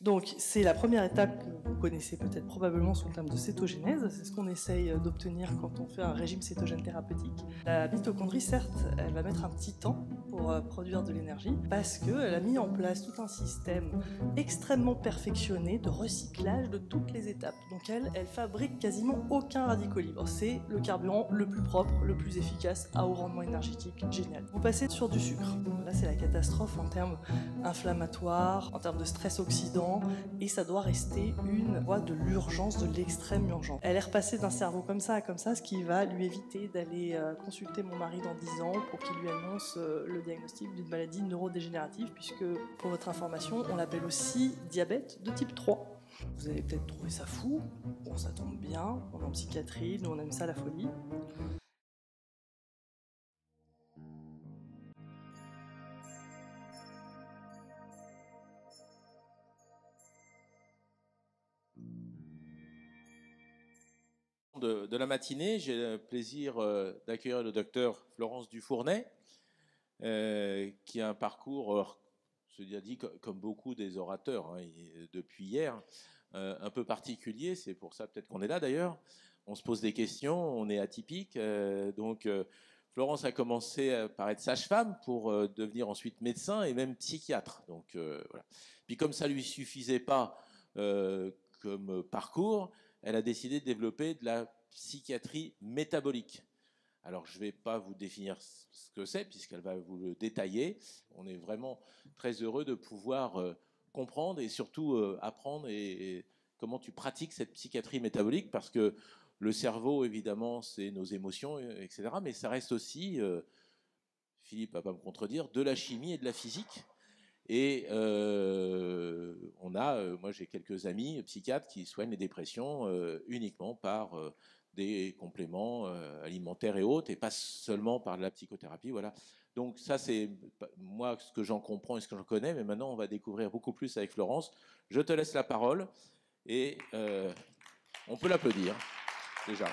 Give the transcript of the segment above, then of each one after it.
Donc c'est la première étape que vous connaissez peut-être probablement sous le terme de cétogénèse. C'est ce qu'on essaye d'obtenir quand on fait un régime cétogène thérapeutique. La mitochondrie, certes, elle va mettre un petit temps pour produire de l'énergie parce qu'elle a mis en place tout un système extrêmement perfectionné de recyclage de toutes les étapes. Donc elle fabrique quasiment aucun radicaux libre. C'est le carburant le plus propre, le plus efficace, à haut rendement énergétique, génial. Vous passez sur du sucre. Là c'est la catastrophe en termes inflammatoires, en termes de stress oxydant, et ça doit rester une voie de l'urgence, de l'extrême urgence. Elle est repassée d'un cerveau comme ça à comme ça, ce qui va lui éviter d'aller consulter mon mari dans 10 ans pour qu'il lui annonce le diagnostic d'une maladie neurodégénérative, puisque, pour votre information, on l'appelle aussi diabète de type 3. Vous allez peut-être trouver ça fou, bon ça tombe bien, on est en psychiatrie, nous on aime ça la folie. De la matinée, j'ai le plaisir d'accueillir le docteur Florence Dufournay, qui a un parcours, je l'ai dit, comme beaucoup des orateurs hein, depuis hier, un peu particulier. C'est pour ça peut-être qu'on est là d'ailleurs. On se pose des questions, on est atypique. Florence a commencé par être sage-femme pour devenir ensuite médecin et même psychiatre. Donc voilà. Puis comme ça lui suffisait pas comme parcours, elle a décidé de développer de la psychiatrie métabolique. Alors, je ne vais pas vous définir ce que c'est, puisqu'elle va vous le détailler. On est vraiment très heureux de pouvoir comprendre et surtout apprendre et comment tu pratiques cette psychiatrie métabolique, parce que le cerveau, évidemment, c'est nos émotions, etc. Mais ça reste aussi, Philippe va pas me contredire, de la chimie et de la physique. Et moi j'ai quelques amis psychiatres qui soignent les dépressions uniquement par des compléments alimentaires et autres, et pas seulement par de la psychothérapie. Voilà. Donc ça c'est moi ce que j'en comprends et ce que j'en connais, mais maintenant on va découvrir beaucoup plus avec Florence. Je te laisse la parole et on peut l'applaudir déjà.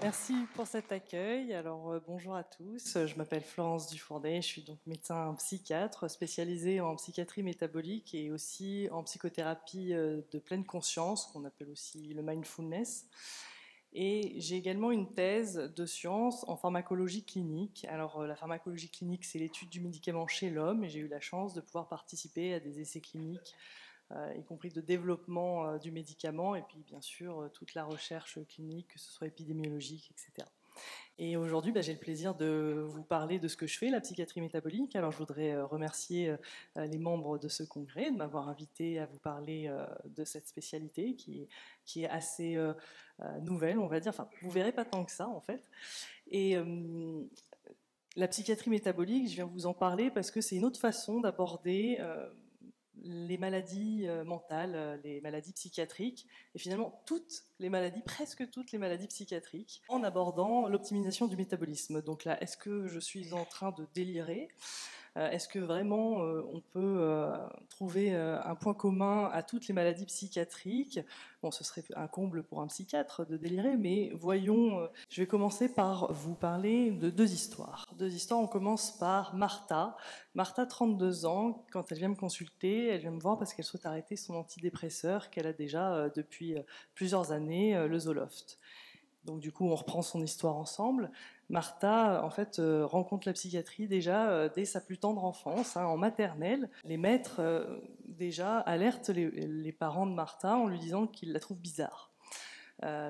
Merci pour cet accueil. Alors bonjour à tous, je m'appelle Florence Dufournay, je suis donc médecin psychiatre spécialisée en psychiatrie métabolique et aussi en psychothérapie de pleine conscience, qu'on appelle aussi le mindfulness. Et j'ai également une thèse de science en pharmacologie clinique. Alors la pharmacologie clinique, c'est l'étude du médicament chez l'homme, et j'ai eu la chance de pouvoir participer à des essais cliniques y compris de développement du médicament, et puis bien sûr toute la recherche clinique, que ce soit épidémiologique, etc. Et aujourd'hui, j'ai le plaisir de vous parler de ce que je fais, la psychiatrie métabolique. Alors je voudrais remercier les membres de ce congrès de m'avoir invité à vous parler de cette spécialité qui est assez nouvelle, on va dire. Enfin, vous verrez pas tant que ça, en fait. Et la psychiatrie métabolique, je viens vous en parler parce que c'est une autre façon d'aborder les maladies mentales, les maladies psychiatriques, et finalement presque toutes les maladies psychiatriques, en abordant l'optimisation du métabolisme. Donc là, est-ce que je suis en train de délirer ? Est-ce que vraiment on peut trouver un point commun à toutes les maladies psychiatriques ? Bon, ce serait un comble pour un psychiatre de délirer, mais voyons. Je vais commencer par vous parler de deux histoires. Deux histoires, on commence par Martha. Martha, 32 ans, quand elle vient me consulter, elle vient me voir parce qu'elle souhaite arrêter son antidépresseur qu'elle a déjà depuis plusieurs années, le Zoloft. Donc du coup, on reprend son histoire ensemble. Martha, en fait, rencontre la psychiatrie déjà dès sa plus tendre enfance, en maternelle. Les maîtres, déjà, alertent les parents de Martha en lui disant qu'ils la trouvent bizarre.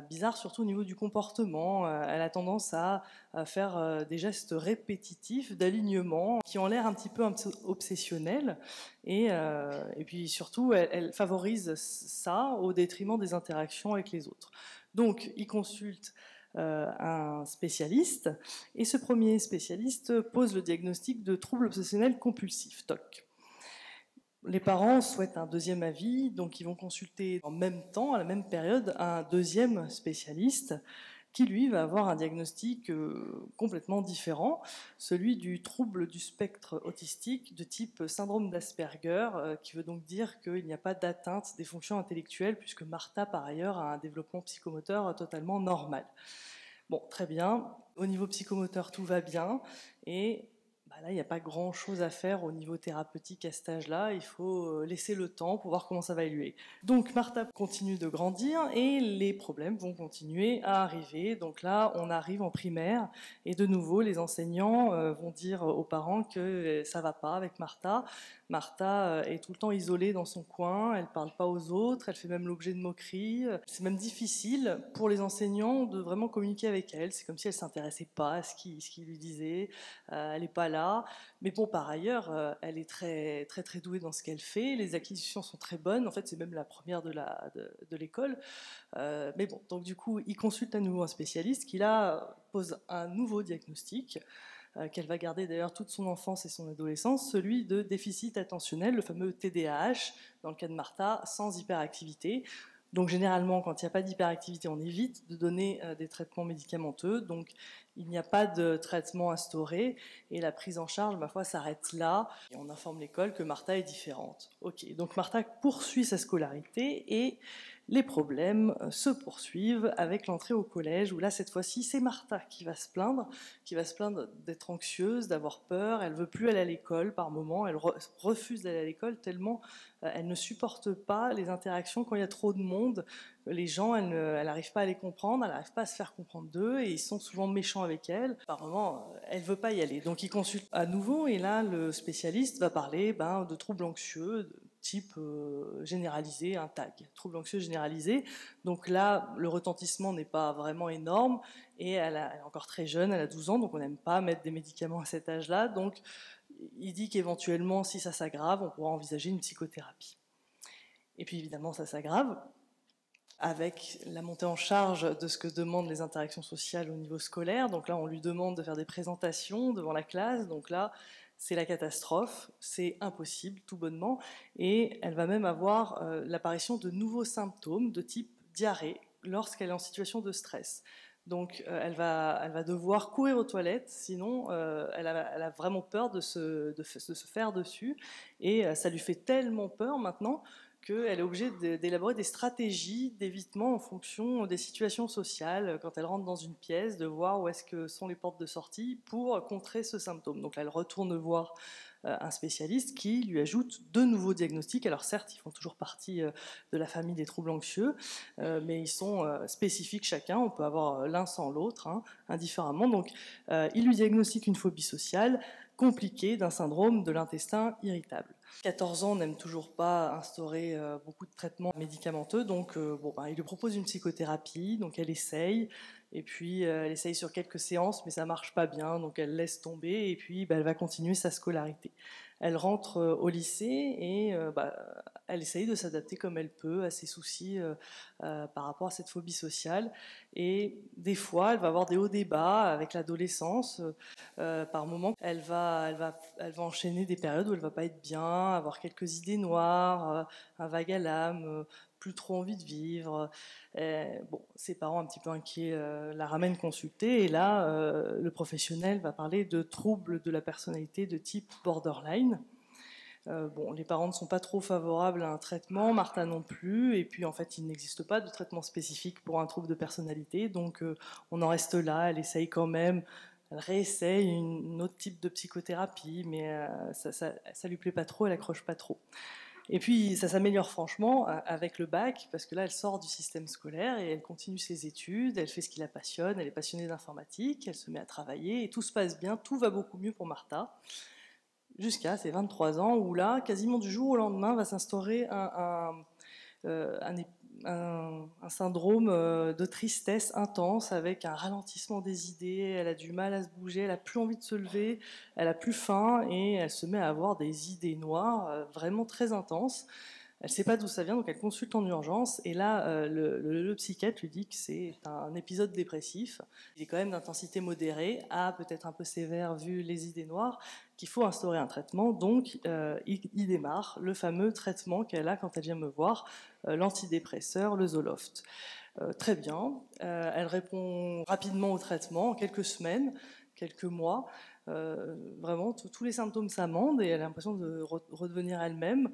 Bizarre surtout au niveau du comportement. Elle a tendance à faire des gestes répétitifs d'alignement qui ont l'air un petit peu obsessionnels, et puis surtout elle favorise ça au détriment des interactions avec les autres. Donc il consulte un spécialiste, et ce premier spécialiste pose le diagnostic de trouble obsessionnel compulsif, TOC. Les parents souhaitent un deuxième avis, donc ils vont consulter en même temps, à la même période, un deuxième spécialiste qui, lui, va avoir un diagnostic complètement différent, celui du trouble du spectre autistique de type syndrome d'Asperger, qui veut donc dire qu'il n'y a pas d'atteinte des fonctions intellectuelles, puisque Martha, par ailleurs, a un développement psychomoteur totalement normal. Bon, très bien. Au niveau psychomoteur, tout va bien, et là, il n'y a pas grand-chose à faire au niveau thérapeutique à cet âge-là. Il faut laisser le temps pour voir comment ça va évoluer. Donc Martha continue de grandir et les problèmes vont continuer à arriver. Donc là, on arrive en primaire et de nouveau, les enseignants vont dire aux parents que ça ne va pas avec Martha. Martha est tout le temps isolée dans son coin, elle ne parle pas aux autres, elle fait même l'objet de moqueries. C'est même difficile pour les enseignants de vraiment communiquer avec elle. C'est comme si elle ne s'intéressait pas à ce qu'ils lui disaient. Elle n'est pas là. Mais bon, par ailleurs, elle est très, très, très douée dans ce qu'elle fait. Les acquisitions sont très bonnes. En fait, c'est même la première de l'école. Mais bon, donc du coup, il consulte à nouveau un spécialiste qui là pose un nouveau diagnostic qu'elle va garder d'ailleurs toute son enfance et son adolescence, celui de déficit attentionnel, le fameux TDAH, dans le cas de Martha, sans hyperactivité. Donc généralement, quand il n'y a pas d'hyperactivité, on évite de donner des traitements médicamenteux. Donc il n'y a pas de traitement instauré et la prise en charge, ma foi, s'arrête là. Et on informe l'école que Martha est différente. Ok, donc Martha poursuit sa scolarité et les problèmes se poursuivent avec l'entrée au collège, où là, cette fois-ci, c'est Martha qui va se plaindre d'être anxieuse, d'avoir peur. Elle ne veut plus aller à l'école par moment, elle refuse d'aller à l'école tellement elle ne supporte pas les interactions quand il y a trop de monde. Les gens, elle n'arrive pas à les comprendre, elle n'arrive pas à se faire comprendre d'eux, et ils sont souvent méchants avec elle. Par moment, elle ne veut pas y aller. Donc il consulte à nouveau, et là, le spécialiste va parler de troubles anxieux, type généralisé, un TAG, trouble anxieux généralisé. Donc là, le retentissement n'est pas vraiment énorme et elle est encore très jeune, elle a 12 ans, donc on n'aime pas mettre des médicaments à cet âge-là. Donc il dit qu'éventuellement, si ça s'aggrave, on pourra envisager une psychothérapie. Et puis évidemment, ça s'aggrave avec la montée en charge de ce que demandent les interactions sociales au niveau scolaire. Donc là, on lui demande de faire des présentations devant la classe. Donc là, c'est la catastrophe, c'est impossible, tout bonnement. Et elle va même avoir l'apparition de nouveaux symptômes de type diarrhée lorsqu'elle est en situation de stress. Donc elle va devoir courir aux toilettes, sinon elle a vraiment peur de se faire dessus. Et ça lui fait tellement peur maintenant qu'elle est obligée d'élaborer des stratégies d'évitement en fonction des situations sociales. Quand elle rentre dans une pièce, de voir où est-ce que sont les portes de sortie pour contrer ce symptôme. Donc là, elle retourne voir un spécialiste qui lui ajoute de nouveaux diagnostics. Alors certes, ils font toujours partie de la famille des troubles anxieux, mais ils sont spécifiques chacun. On peut avoir l'un sans l'autre, indifféremment. Donc il lui diagnostique une phobie sociale compliquée d'un syndrome de l'intestin irritable. 14 ans, n'aime toujours pas instaurer beaucoup de traitements médicamenteux, donc il lui propose une psychothérapie, donc elle essaye, et puis elle essaye sur quelques séances, mais ça marche pas bien, donc elle laisse tomber, et puis elle va continuer sa scolarité. Elle rentre au lycée et elle essaye de s'adapter comme elle peut à ses soucis par rapport à cette phobie sociale. Et des fois, elle va avoir des hauts et des bas avec l'adolescence. Par moments, elle va enchaîner des périodes où elle va pas être bien, avoir quelques idées noires, un vague à l'âme, plus trop envie de vivre. Ses parents un petit peu inquiets la ramènent consulter et là, le professionnel va parler de troubles de la personnalité de type borderline. Les parents ne sont pas trop favorables à un traitement, Martha non plus, et puis en fait il n'existe pas de traitement spécifique pour un trouble de personnalité, donc on en reste là, elle essaye quand même, elle réessaye un autre type de psychothérapie, mais ça lui plaît pas trop, elle accroche pas trop. Et puis ça s'améliore franchement avec le bac, parce que là elle sort du système scolaire et elle continue ses études, elle fait ce qui la passionne, elle est passionnée d'informatique, elle se met à travailler et tout se passe bien, tout va beaucoup mieux pour Martha, jusqu'à ses 23 ans où là, quasiment du jour au lendemain, va s'instaurer un syndrome de tristesse intense avec un ralentissement des idées, elle a du mal à se bouger, elle a plus envie de se lever, elle a plus faim et elle se met à avoir des idées noires vraiment très intenses. Elle ne sait pas d'où ça vient, donc elle consulte en urgence. Et là, le psychiatre lui dit que c'est un épisode dépressif. Il est quand même d'intensité modérée, peut-être un peu sévère vu les idées noires, qu'il faut instaurer un traitement. Donc, il démarre le fameux traitement qu'elle a quand elle vient me voir, l'antidépresseur, le Zoloft. Très bien. Elle répond rapidement au traitement, en quelques semaines, quelques mois. Vraiment, tous les symptômes s'amendent et elle a l'impression de redevenir elle-même.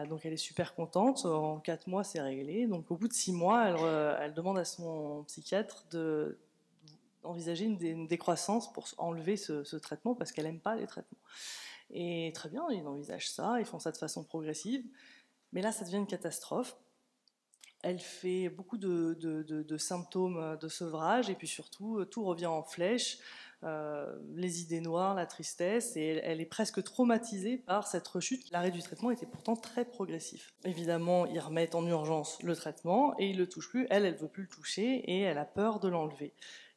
Donc elle est super contente. En 4 mois, c'est réglé. Donc au bout de 6 mois, elle demande à son psychiatre envisager une décroissance pour enlever ce traitement parce qu'elle n'aime pas les traitements. Et très bien, ils envisagent ça, ils font ça de façon progressive, mais là ça devient une catastrophe. Elle fait beaucoup de symptômes de sevrage et puis surtout tout revient en flèche, les idées noires, la tristesse, et elle est presque traumatisée par cette rechute. L'arrêt du traitement était pourtant très progressif. Évidemment, ils remettent en urgence le traitement et ils ne le touchent plus. Elle ne veut plus le toucher et elle a peur de l'enlever.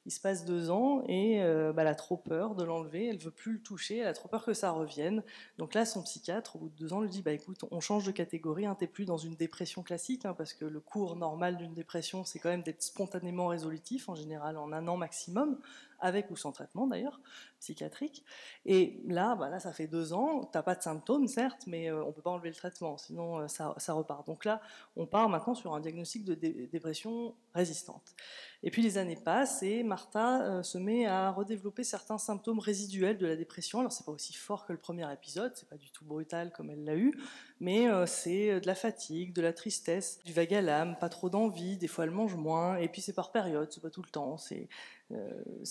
Il se passe 2 ans et elle a trop peur de l'enlever, elle ne veut plus le toucher, elle a trop peur que ça revienne. Donc là, son psychiatre, au bout de 2 ans, lui dit écoute, on change de catégorie, t'es plus dans une dépression classique, parce que le cours normal d'une dépression, c'est quand même d'être spontanément résolutif, en général en 1 an maximum, avec ou sans traitement d'ailleurs, psychiatrique. Et là, ça fait 2 ans, t'as pas de symptômes, certes, mais on peut pas enlever le traitement, sinon ça repart. Donc là, on part maintenant sur un diagnostic de dépression résistante. Et puis les années passent et Martha se met à redévelopper certains symptômes résiduels de la dépression. Alors c'est pas aussi fort que le premier épisode, c'est pas du tout brutal comme elle l'a eu, mais c'est de la fatigue, de la tristesse, du vague à l'âme, pas trop d'envie, des fois elle mange moins, et puis c'est par période, c'est pas tout le temps, c'est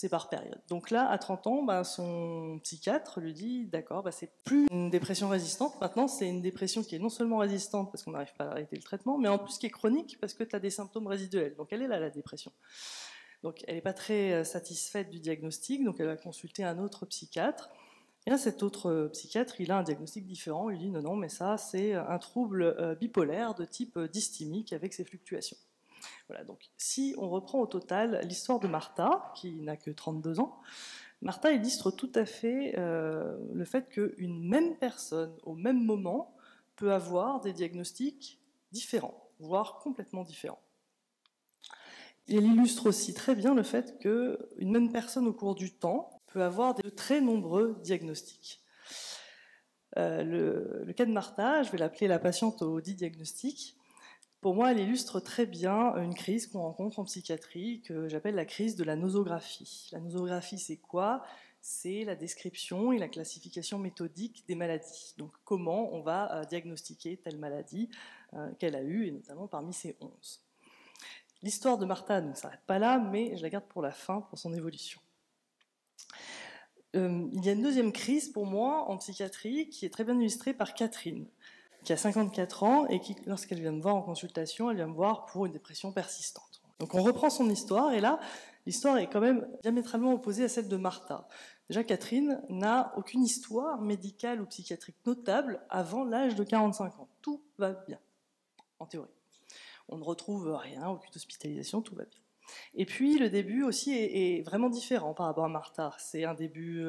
par période. Donc là, à 30 ans, son psychiatre lui dit d'accord, c'est plus une dépression résistante, maintenant c'est une dépression qui est non seulement résistante parce qu'on n'arrive pas à arrêter le traitement, mais en plus qui est chronique parce que tu as des symptômes résiduels. Donc elle est là, la dépression. Donc elle n'est pas très satisfaite du diagnostic, donc elle va consulter un autre psychiatre. Et là, cet autre psychiatre, il a un diagnostic différent. Il dit non, mais ça, c'est un trouble bipolaire de type dysthymique avec ses fluctuations. Voilà, donc si on reprend au total l'histoire de Martha, qui n'a que 32 ans, Martha illustre tout à fait le fait qu'une même personne, au même moment, peut avoir des diagnostics différents, voire complètement différents. Il illustre aussi très bien le fait qu'une même personne, au cours du temps, peut avoir de très nombreux diagnostics. Le cas de Martha, je vais l'appeler la patiente aux 10 diagnostics. Pour moi, elle illustre très bien une crise qu'on rencontre en psychiatrie, que j'appelle la crise de la nosographie. La nosographie, c'est quoi ? C'est la description et la classification méthodique des maladies. Donc, comment on va diagnostiquer telle maladie qu'elle a eue, et notamment parmi ces 11. L'histoire de Martha ne s'arrête pas là, mais je la garde pour la fin, pour son évolution. Il y a une deuxième crise pour moi en psychiatrie qui est très bien illustrée par Catherine, qui a 54 ans et qui, lorsqu'elle vient me voir en consultation, elle vient me voir pour une dépression persistante. Donc on reprend son histoire et là, l'histoire est quand même diamétralement opposée à celle de Martha. Déjà, Catherine n'a aucune histoire médicale ou psychiatrique notable avant l'âge de 45 ans. Tout va bien, en théorie. On ne retrouve rien, aucune hospitalisation, tout va bien. Et puis le début aussi est vraiment différent par rapport à Martha. C'est un début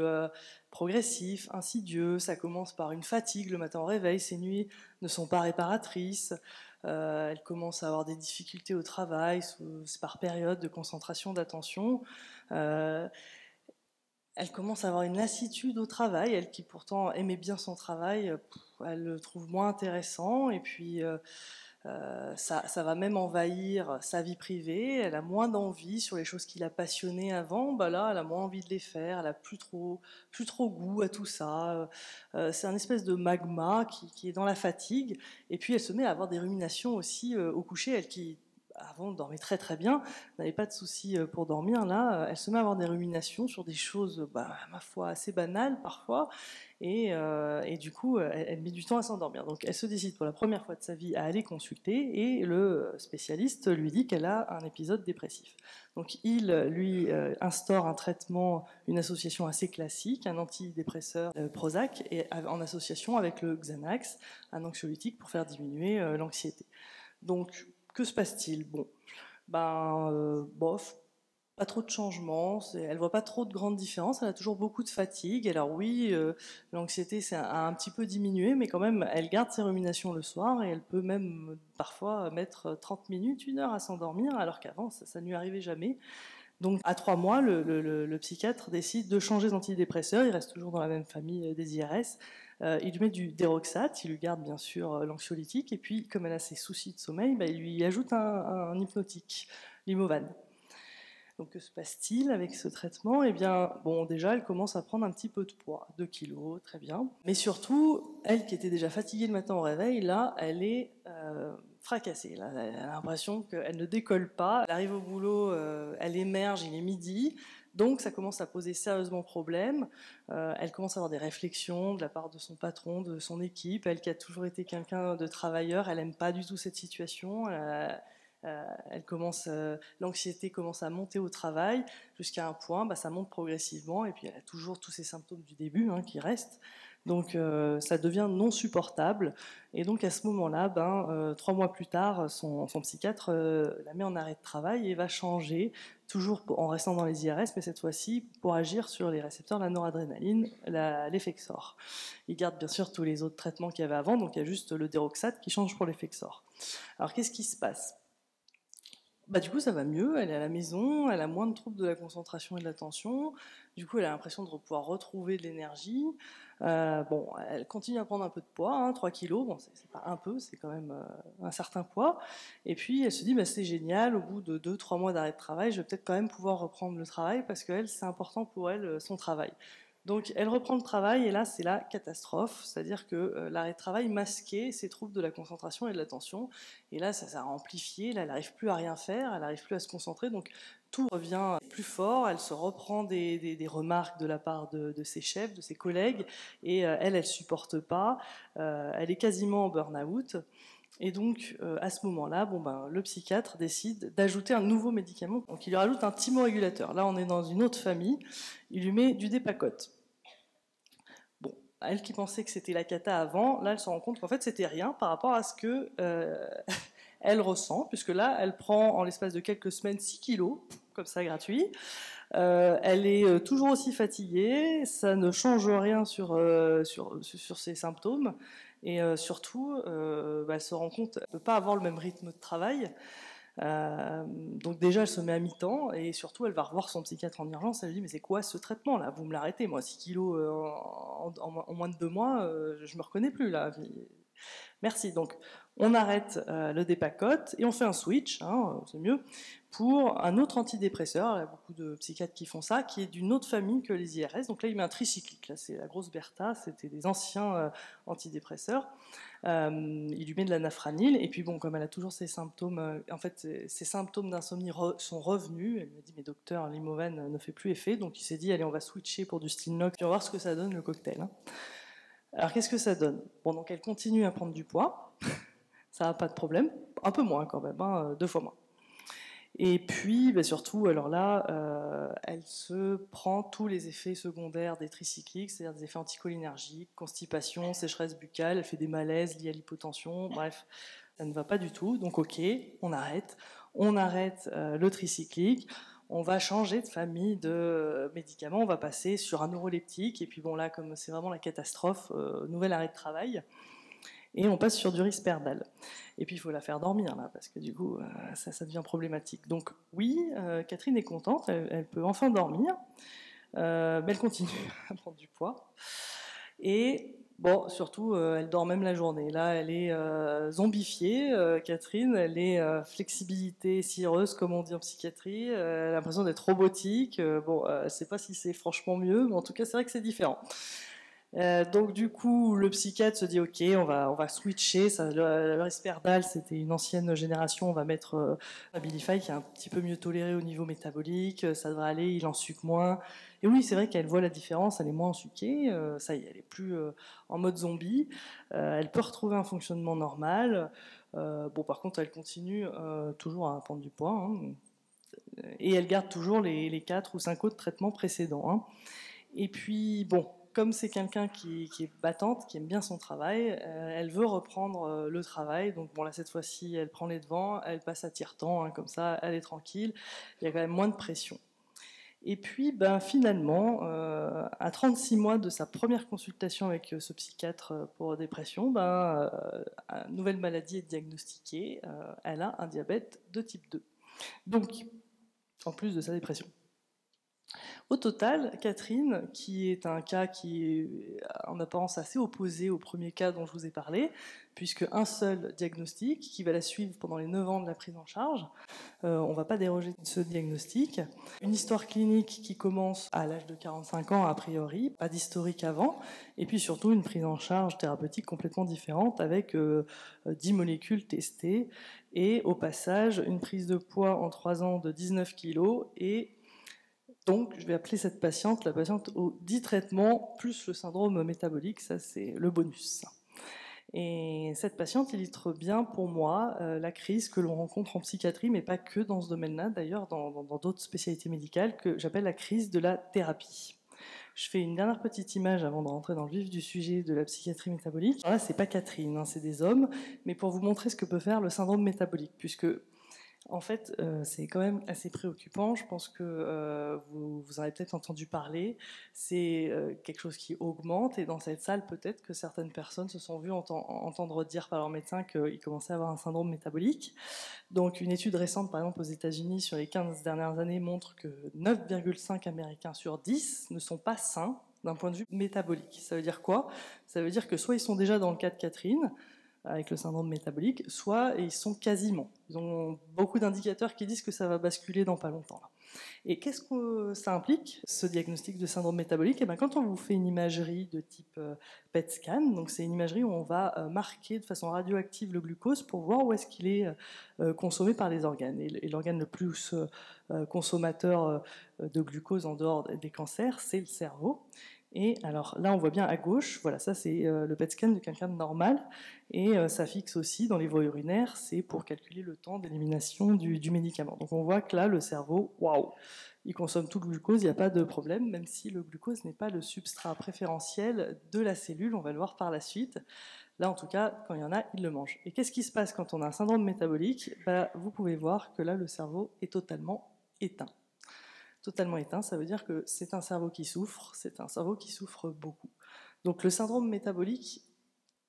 progressif, insidieux, ça commence par une fatigue le matin au réveil, ses nuits ne sont pas réparatrices, elle commence à avoir des difficultés au travail, c'est par période de concentration, d'attention. Elle commence à avoir une lassitude au travail, elle qui pourtant aimait bien son travail, elle le trouve moins intéressant, et puis ça va même envahir sa vie privée, elle a moins d'envie sur les choses qui la passionnaient avant, là elle a moins envie de les faire, elle a plus trop goût à tout ça, c'est un espèce de magma qui est dans la fatigue, et puis elle se met à avoir des ruminations aussi au coucher, elle qui avant dormait très très bien, n'avait pas de soucis pour dormir, là elle se met à avoir des ruminations sur des choses, ma foi, assez banales parfois, et du coup, elle met du temps à s'endormir. Donc elle se décide pour la première fois de sa vie à aller consulter et le spécialiste lui dit qu'elle a un épisode dépressif. Donc il lui instaure un traitement, une association assez classique, un antidépresseur Prozac, et en association avec le Xanax, un anxiolytique pour faire diminuer l'anxiété. Donc que se passe-t-il ? Bof. Pas trop de changements, elle voit pas trop de grandes différences, elle a toujours beaucoup de fatigue. Alors oui, l'anxiété a un petit peu diminué, mais quand même, elle garde ses ruminations le soir et elle peut même parfois mettre 30 minutes, 1 heure à s'endormir, alors qu'avant, ça ne lui arrivait jamais. Donc à 3 mois, le psychiatre décide de changer d'antidépresseur, il reste toujours dans la même famille des IRS. Il lui met du Deroxate, il lui garde bien sûr l'anxiolytique, et puis comme elle a ses soucis de sommeil, il lui ajoute un hypnotique, l'Imovan. Donc que se passe-t-il avec ce traitement ? Eh bien, déjà, elle commence à prendre un petit peu de poids, 2 kilos, très bien. Mais surtout, elle qui était déjà fatiguée le matin au réveil, là, elle est fracassée. Là, elle a l'impression qu'elle ne décolle pas. Elle arrive au boulot, elle émerge, il est midi. Donc ça commence à poser sérieusement problème. Elle commence à avoir des réflexions de la part de son patron, de son équipe. Elle qui a toujours été quelqu'un de travailleur, elle n'aime pas du tout cette situation. L'anxiété commence à monter au travail jusqu'à un point, ça monte progressivement et puis elle a toujours tous ces symptômes du début qui restent. Donc ça devient non supportable et donc à ce moment-là, 3 mois plus tard, son psychiatre la met en arrêt de travail et va changer, toujours en restant dans les IRS, mais cette fois-ci pour agir sur les récepteurs de la noradrénaline, l'Effexor. Il garde bien sûr tous les autres traitements qu'il y avait avant, donc il y a juste le Deroxate qui change pour l'Effexor. Alors qu'est-ce qui se passe ? Du coup, ça va mieux, elle est à la maison, elle a moins de troubles de la concentration et de l'attention, du coup, elle a l'impression de pouvoir retrouver de l'énergie. Elle continue à prendre un peu de poids, 3 kilos, c'est pas un peu, c'est quand même un certain poids. Et puis, elle se dit, c'est génial, au bout de 2-3 mois d'arrêt de travail, je vais peut-être quand même pouvoir reprendre le travail, parce que c'est important pour elle, son travail. Donc elle reprend le travail et là c'est la catastrophe, c'est-à-dire que l'arrêt de travail masquait ses troubles de la concentration et de l'attention et là ça a amplifié, là elle n'arrive plus à rien faire, elle n'arrive plus à se concentrer, donc tout revient plus fort, elle se reprend des remarques de la part de ses chefs, de ses collègues et elle supporte pas, elle est quasiment en burn-out. Et donc, à ce moment-là, le psychiatre décide d'ajouter un nouveau médicament. Donc, il lui rajoute un thymorégulateur. Là, on est dans une autre famille. Il lui met du Dépakote. Bon, elle qui pensait que c'était la cata avant, là, elle se rend compte qu'en fait, c'était rien par rapport à ce que elle ressent, puisque là, elle prend en l'espace de quelques semaines 6 kilos, comme ça, gratuit. Elle est toujours aussi fatiguée, ça ne change rien sur ses symptômes. Et surtout, elle se rend compte qu'elle ne peut pas avoir le même rythme de travail. Donc déjà, elle se met à mi-temps et surtout, elle va revoir son psychiatre en urgence. Elle lui dit, mais c'est quoi ce traitement là ? Vous me l'arrêtez, moi, 6 kilos en moins de 2 mois, je ne me reconnais plus là. Merci. Donc, on arrête le Dépakote et on fait un switch, c'est mieux, pour un autre antidépresseur. Il y a beaucoup de psychiatres qui font ça, qui est d'une autre famille que les IRS. Donc là, il met un tricyclique. Là, c'est la grosse Bertha. C'était des anciens antidépresseurs. Il lui met de la nafranil. Et puis, comme elle a toujours ces symptômes, en fait, ces symptômes d'insomnie sont revenus. Elle m'a dit, mais docteur, l'Imovan ne fait plus effet. Donc, il s'est dit, allez, on va switcher pour du Stilnox. Puis on va voir ce que ça donne, le cocktail. Alors, qu'est-ce que ça donne ? Donc, elle continue à prendre du poids. Ça n'a pas de problème. Un peu moins, quand même, 2 fois moins. Et puis, surtout, alors là, elle se prend tous les effets secondaires des tricycliques, c'est-à-dire des effets anticholinergiques, constipation, sécheresse buccale, elle fait des malaises liés à l'hypotension, bref, ça ne va pas du tout. Donc, ok, on arrête. On arrête le tricyclique. On va changer de famille de médicaments, on va passer sur un neuroleptique, et puis là, comme c'est vraiment la catastrophe, nouvel arrêt de travail, et on passe sur du Risperdal. Et puis il faut la faire dormir, là, parce que du coup, ça devient problématique. Donc oui, Catherine est contente, elle peut enfin dormir, mais elle continue à prendre du poids. Et surtout, elle dort même la journée. Là, elle est zombifiée, Catherine. Elle est flexibilité cireuse, comme on dit en psychiatrie. Elle a l'impression d'être robotique. Elle ne sait pas si c'est franchement mieux, mais en tout cas, c'est vrai que c'est différent. Donc du coup, le psychiatre se dit ok, on va switcher. Le Risperdal, c'était une ancienne génération. On va mettre Abilify qui est un petit peu mieux toléré au niveau métabolique. Ça devrait aller, il en sucre moins. Et oui, c'est vrai qu'elle voit la différence. Elle est moins ensuquée. Ça y est, elle est plus en mode zombie. Elle peut retrouver un fonctionnement normal. Par contre, elle continue toujours à prendre du poids. Et elle garde toujours les 4 ou 5 autres traitements précédents. Et puis comme c'est quelqu'un qui est battante, qui aime bien son travail, elle veut reprendre le travail. Donc là, cette fois-ci, elle prend les devants, elle passe à tire-temps, comme ça, elle est tranquille. Il y a quand même moins de pression. Et puis, finalement, à 36 mois de sa première consultation avec ce psychiatre pour dépression, une nouvelle maladie est diagnostiquée. Elle a un diabète de type 2. Donc, en plus de sa dépression. Au total, Catherine, qui est un cas qui est en apparence assez opposé au premier cas dont je vous ai parlé, puisque un seul diagnostic qui va la suivre pendant les 9 ans de la prise en charge, on ne va pas déroger de ce diagnostic. Une histoire clinique qui commence à l'âge de 45 ans a priori, pas d'historique avant, et puis surtout une prise en charge thérapeutique complètement différente avec 10 molécules testées, et au passage une prise de poids en 3 ans de 19 kilos et Donc, je vais appeler cette patiente la patiente au 10 traitements plus le syndrome métabolique, ça c'est le bonus. Et cette patiente illustre bien pour moi la crise que l'on rencontre en psychiatrie, mais pas que dans ce domaine-là, d'ailleurs dans d'autres spécialités médicales, que j'appelle la crise de la thérapie. Je fais une dernière petite image avant de rentrer dans le vif du sujet de la psychiatrie métabolique. Alors là, c'est pas Catherine, hein, c'est des hommes, mais pour vous montrer ce que peut faire le syndrome métabolique, puisque en fait, c'est quand même assez préoccupant. Je pense que vous en avez peut-être entendu parler. C'est quelque chose qui augmente. Et dans cette salle, peut-être que certaines personnes se sont vues entendre dire par leur médecin qu'ils commençaient à avoir un syndrome métabolique. Donc, une étude récente, par exemple, aux États-Unis, sur les 15 dernières années, montre que 9,5 Américains sur 10 ne sont pas sains d'un point de vue métabolique. Ça veut dire quoi? Ça veut dire que soit ils sont déjà dans le cas de Catherine, avec le syndrome métabolique, soit ils sont quasiment. Ils ont beaucoup d'indicateurs qui disent que ça va basculer dans pas longtemps. Et qu'est-ce que ça implique, ce diagnostic de syndrome métabolique? Et bien, quand on vous fait une imagerie de type PET scan, donc c'est une imagerie où on va marquer de façon radioactive le glucose pour voir où est-ce qu'il est consommé par les organes. Et l'organe le plus consommateur de glucose en dehors des cancers, c'est le cerveau. Et alors là, on voit bien à gauche, voilà, ça c'est le PET scan de quelqu'un de normal, et ça fixe aussi dans les voies urinaires, c'est pour calculer le temps d'élimination du médicament. Donc on voit que là, le cerveau, waouh, il consomme tout le glucose, il n'y a pas de problème, même si le glucose n'est pas le substrat préférentiel de la cellule, on va le voir par la suite. Là, en tout cas, quand il y en a, il le mange. Et qu'est-ce qui se passe quand on a un syndrome métabolique? Vous pouvez voir que là, le cerveau est totalement éteint. Totalement éteint, ça veut dire que c'est un cerveau qui souffre, c'est un cerveau qui souffre beaucoup. Donc le syndrome métabolique,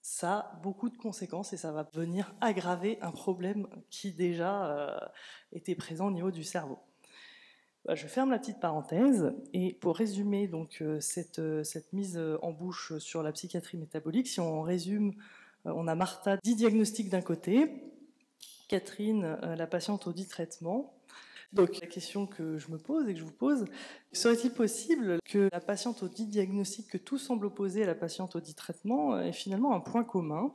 ça a beaucoup de conséquences et ça va venir aggraver un problème qui déjà était présent au niveau du cerveau. Je ferme la petite parenthèse et pour résumer donc cette mise en bouche sur la psychiatrie métabolique, si on résume, on a Martha, 10 diagnostics d'un côté, Catherine, la patiente aux 10 traitements. Donc la question que je me pose et que je vous pose, serait-il possible que la patiente au dit diagnostic, que tout semble opposé à la patiente au dit traitement, ait finalement un point commun?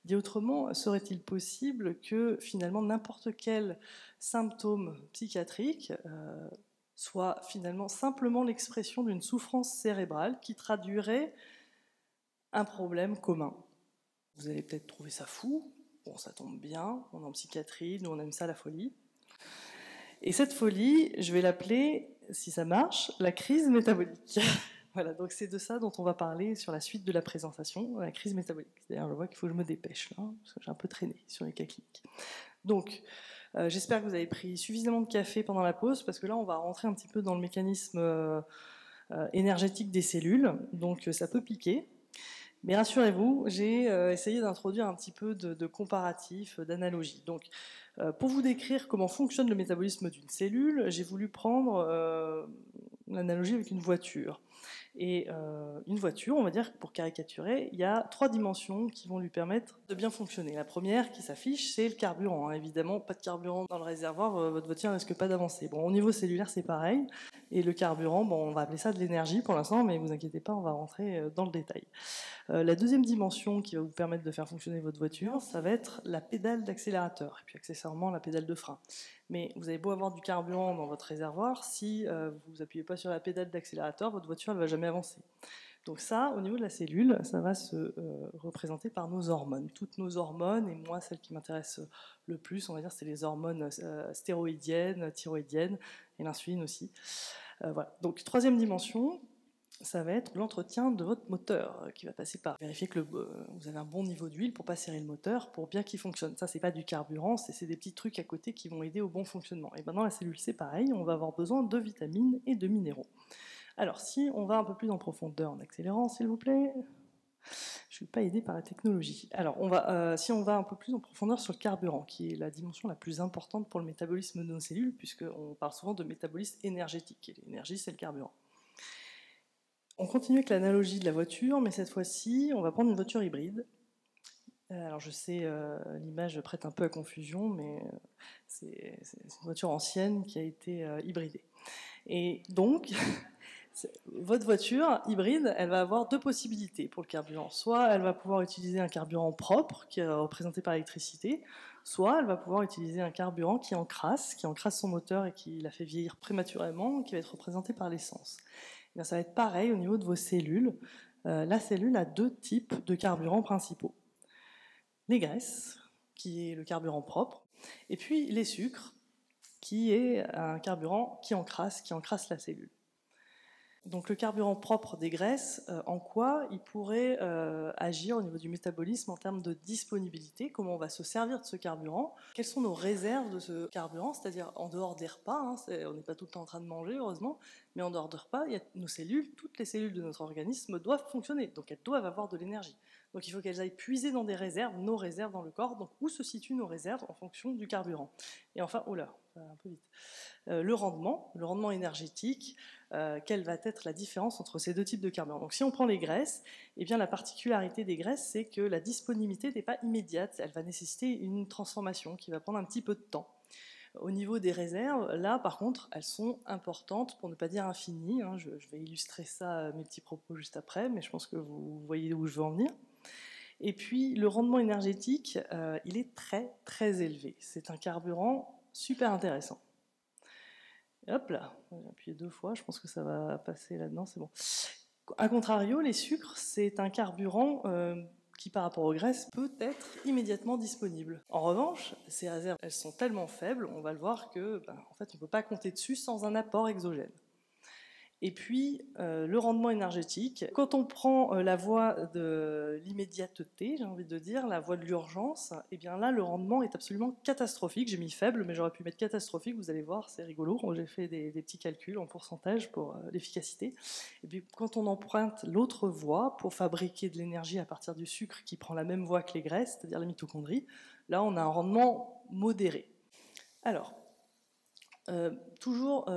Dit autrement, serait-il possible que finalement n'importe quel symptôme psychiatrique soit finalement simplement l'expression d'une souffrance cérébrale qui traduirait un problème commun? Vous allez peut-être trouver ça fou. Bon, ça tombe bien, on est en psychiatrie, nous on aime ça la folie. Et cette folie, je vais l'appeler, si ça marche, la crise métabolique. Voilà, donc c'est de ça dont on va parler sur la suite de la présentation, la crise métabolique. D'ailleurs, je vois qu'il faut que je me dépêche, là, parce que j'ai un peu traîné sur les cas cliniques. Donc, j'espère que vous avez pris suffisamment de café pendant la pause, parce que là, on va rentrer un petit peu dans le mécanisme énergétique des cellules, donc ça peut piquer. Mais rassurez-vous, j'ai essayé d'introduire un petit peu de comparatif, d'analogie. Donc, pour vous décrire comment fonctionne le métabolisme d'une cellule, j'ai voulu prendre l'analogie avec une voiture. Et une voiture, on va dire, pour caricaturer, il y a 3 dimensions qui vont lui permettre de bien fonctionner. La première qui s'affiche, c'est le carburant. Évidemment, pas de carburant dans le réservoir, votre voiture ne risque pas d'avancer. Bon, au niveau cellulaire, c'est pareil. Et le carburant, bon, on va appeler ça de l'énergie pour l'instant, mais vous inquiétez pas, on va rentrer dans le détail. La deuxième dimension qui va vous permettre de faire fonctionner votre voiture, ça va être la pédale d'accélérateur, et puis accessoirement la pédale de frein. Mais vous avez beau avoir du carburant dans votre réservoir, si vous appuyez pas sur la pédale d'accélérateur, votre voiture ne va jamais avancer. Donc ça, au niveau de la cellule, ça va se représenter par nos hormones. Toutes nos hormones, et moi, celle qui m'intéresse le plus, on va dire, c'est les hormones stéroïdiennes, thyroïdiennes, et l'insuline aussi. Voilà. Donc, troisième dimension, ça va être l'entretien de votre moteur qui va passer par vérifier que vous avez un bon niveau d'huile pour pas serrer le moteur, pour bien qu'il fonctionne. Ça, c'est pas du carburant, c'est des petits trucs à côté qui vont aider au bon fonctionnement. Et maintenant, la cellule, c'est pareil, on va avoir besoin de vitamines et de minéraux. Alors, si on va un peu plus en profondeur en accélérant, s'il vous plaît. Je ne suis pas aidée par la technologie. Alors, si on va un peu plus en profondeur sur le carburant, qui est la dimension la plus importante pour le métabolisme de nos cellules, puisqu'on parle souvent de métabolisme énergétique, et l'énergie, c'est le carburant. On continue avec l'analogie de la voiture, mais cette fois-ci, on va prendre une voiture hybride. Alors je sais, l'image prête un peu à confusion, mais c'est une voiture ancienne qui a été hybridée. Et donc, Votre voiture hybride, elle va avoir deux possibilités pour le carburant. Soit elle va pouvoir utiliser un carburant propre, qui est représenté par l'électricité, soit elle va pouvoir utiliser un carburant qui encrasse son moteur et qui la fait vieillir prématurément, qui va être représenté par l'essence. Et bien, ça va être pareil au niveau de vos cellules. La cellule a deux types de carburants principaux. Les graisses, qui est le carburant propre, et puis les sucres, qui est un carburant qui encrasse la cellule. Donc le carburant propre des graisses, en quoi il pourrait agir au niveau du métabolisme en termes de disponibilité, comment on va se servir de ce carburant, quelles sont nos réserves de ce carburant, c'est-à-dire en dehors des repas, on n'est pas tout le temps en train de manger heureusement, mais en dehors des repas, il y a nos cellules, toutes les cellules de notre organisme doivent fonctionner, donc elles doivent avoir de l'énergie. Donc il faut qu'elles aillent puiser dans des réserves, nos réserves dans le corps, donc où se situent nos réserves en fonction du carburant. Et enfin, un peu vite. Le rendement énergétique, quelle va être la différence entre ces deux types de carburant. Donc si on prend les graisses, eh bien, la particularité des graisses, c'est que la disponibilité n'est pas immédiate, elle va nécessiter une transformation qui va prendre un petit peu de temps. Au niveau des réserves, là par contre, elles sont importantes, pour ne pas dire infinies. Je vais illustrer ça, mes petits propos juste après, mais je pense que vous voyez où je veux en venir. Et puis le rendement énergétique, il est très très élevé. C'est un carburant super intéressant. Et hop là, j'ai appuyé 2 fois, je pense que ça va passer là-dedans, c'est bon. A contrario, les sucres, c'est un carburant qui, par rapport aux graisses, peut être immédiatement disponible. En revanche, ces réserves, elles sont tellement faibles, on va le voir que, en fait, on ne peut pas compter dessus sans un apport exogène. Et puis, le rendement énergétique. Quand on prend la voie de l'immédiateté, j'ai envie de dire, la voie de l'urgence, et bien là, le rendement est absolument catastrophique. J'ai mis faible, mais j'aurais pu mettre catastrophique, vous allez voir, c'est rigolo. J'ai fait des petits calculs en pourcentage pour l'efficacité. Et puis, quand on emprunte l'autre voie pour fabriquer de l'énergie à partir du sucre qui prend la même voie que les graisses, c'est-à-dire la mitochondrie, là, on a un rendement modéré. Alors, toujours...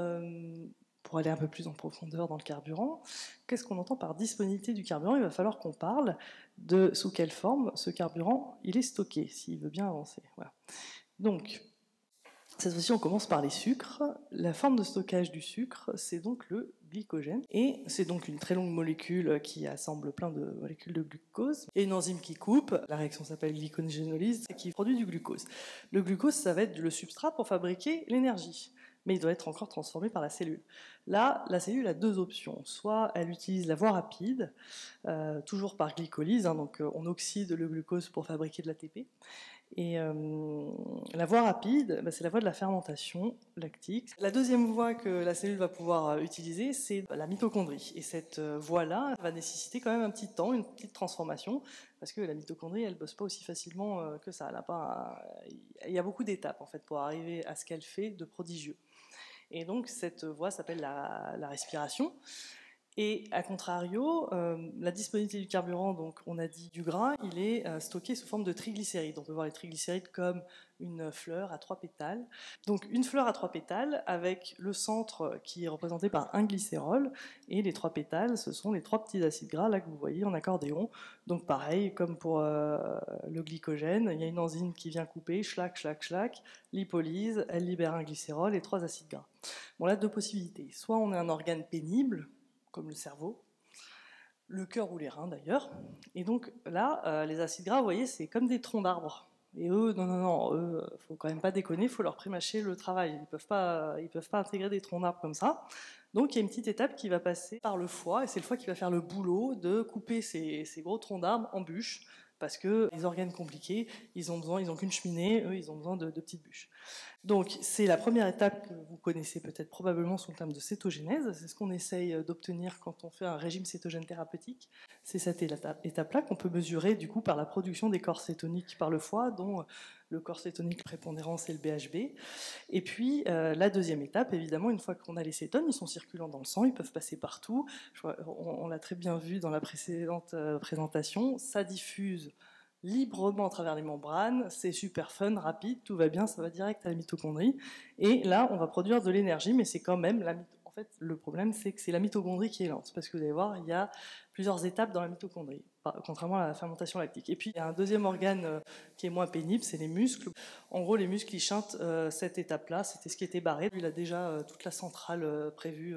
pour aller un peu plus en profondeur dans le carburant, qu'est-ce qu'on entend par disponibilité du carburant? Il va falloir qu'on parle de sous quelle forme ce carburant il est stocké, s'il veut bien avancer. Voilà. Donc, cette fois-ci, on commence par les sucres. La forme de stockage du sucre, c'est donc le glycogène. Et c'est donc une très longue molécule qui assemble plein de molécules de glucose. Et une enzyme qui coupe, la réaction s'appelle glycogénolyse, et qui produit du glucose. Le glucose, ça va être le substrat pour fabriquer l'énergie. Mais il doit être encore transformé par la cellule. Là, la cellule a deux options. Soit elle utilise la voie rapide, toujours par glycolyse, donc on oxyde le glucose pour fabriquer de l'ATP. Et la voie rapide, c'est la voie de la fermentation lactique. La deuxième voie que la cellule va pouvoir utiliser, c'est la mitochondrie. Et cette voie-là va nécessiter quand même un petit temps, une petite transformation, parce que la mitochondrie, elle ne bosse pas aussi facilement que ça. Il y a beaucoup d'étapes en fait, pour arriver à ce qu'elle fait de prodigieux. Et donc cette voie s'appelle la respiration. Et à contrario, la disponibilité du carburant, donc on a dit du gras, il est stocké sous forme de triglycérides. On peut voir les triglycérides comme une fleur à 3 pétales. Donc une fleur à 3 pétales avec le centre qui est représenté par un glycérol, et les 3 pétales, ce sont les 3 petits acides gras là que vous voyez en accordéon. Donc pareil, comme pour le glycogène, il y a une enzyme qui vient couper, schlac, lipolyse, elle libère un glycérol et 3 acides gras. Bon là, 2 possibilités. Soit on est un organe pénible, comme le cerveau, le cœur ou les reins d'ailleurs. Et donc là, les acides gras, vous voyez, c'est comme des troncs d'arbres. Et eux, non, faut quand même pas déconner, faut leur prémâcher le travail. Ils peuvent pas intégrer des troncs d'arbres comme ça. Donc il y a une petite étape qui va passer par le foie, et c'est le foie qui va faire le boulot de couper ces gros troncs d'arbres en bûches, parce que les organes compliqués, ils ont qu'une cheminée, eux, ils ont besoin de petites bûches. Donc c'est la première étape que vous connaissez peut-être probablement sous le terme de cétogénèse. C'est ce qu'on essaye d'obtenir quand on fait un régime cétogène thérapeutique. C'est cette étape-là qu'on peut mesurer du coup par la production des corps cétoniques par le foie, dont le corps cétonique prépondérant c'est le BHB. Et puis la deuxième étape, évidemment, une fois qu'on a les cétones, ils sont circulants dans le sang, ils peuvent passer partout. On l'a très bien vu dans la précédente présentation, ça diffuse librement à travers les membranes, c'est super fun, rapide, tout va bien, ça va direct à la mitochondrie. Et là, on va produire de l'énergie, mais c'est quand même en fait, le problème, c'est que c'est la mitochondrie qui est lente, parce que vous allez voir, il y a plusieurs étapes dans la mitochondrie, contrairement à la fermentation lactique. Et puis il y a un deuxième organe qui est moins pénible, c'est les muscles. En gros, les muscles, ils chantent cette étape-là, c'était ce qui était barré. Lui, il a déjà toute la centrale prévue.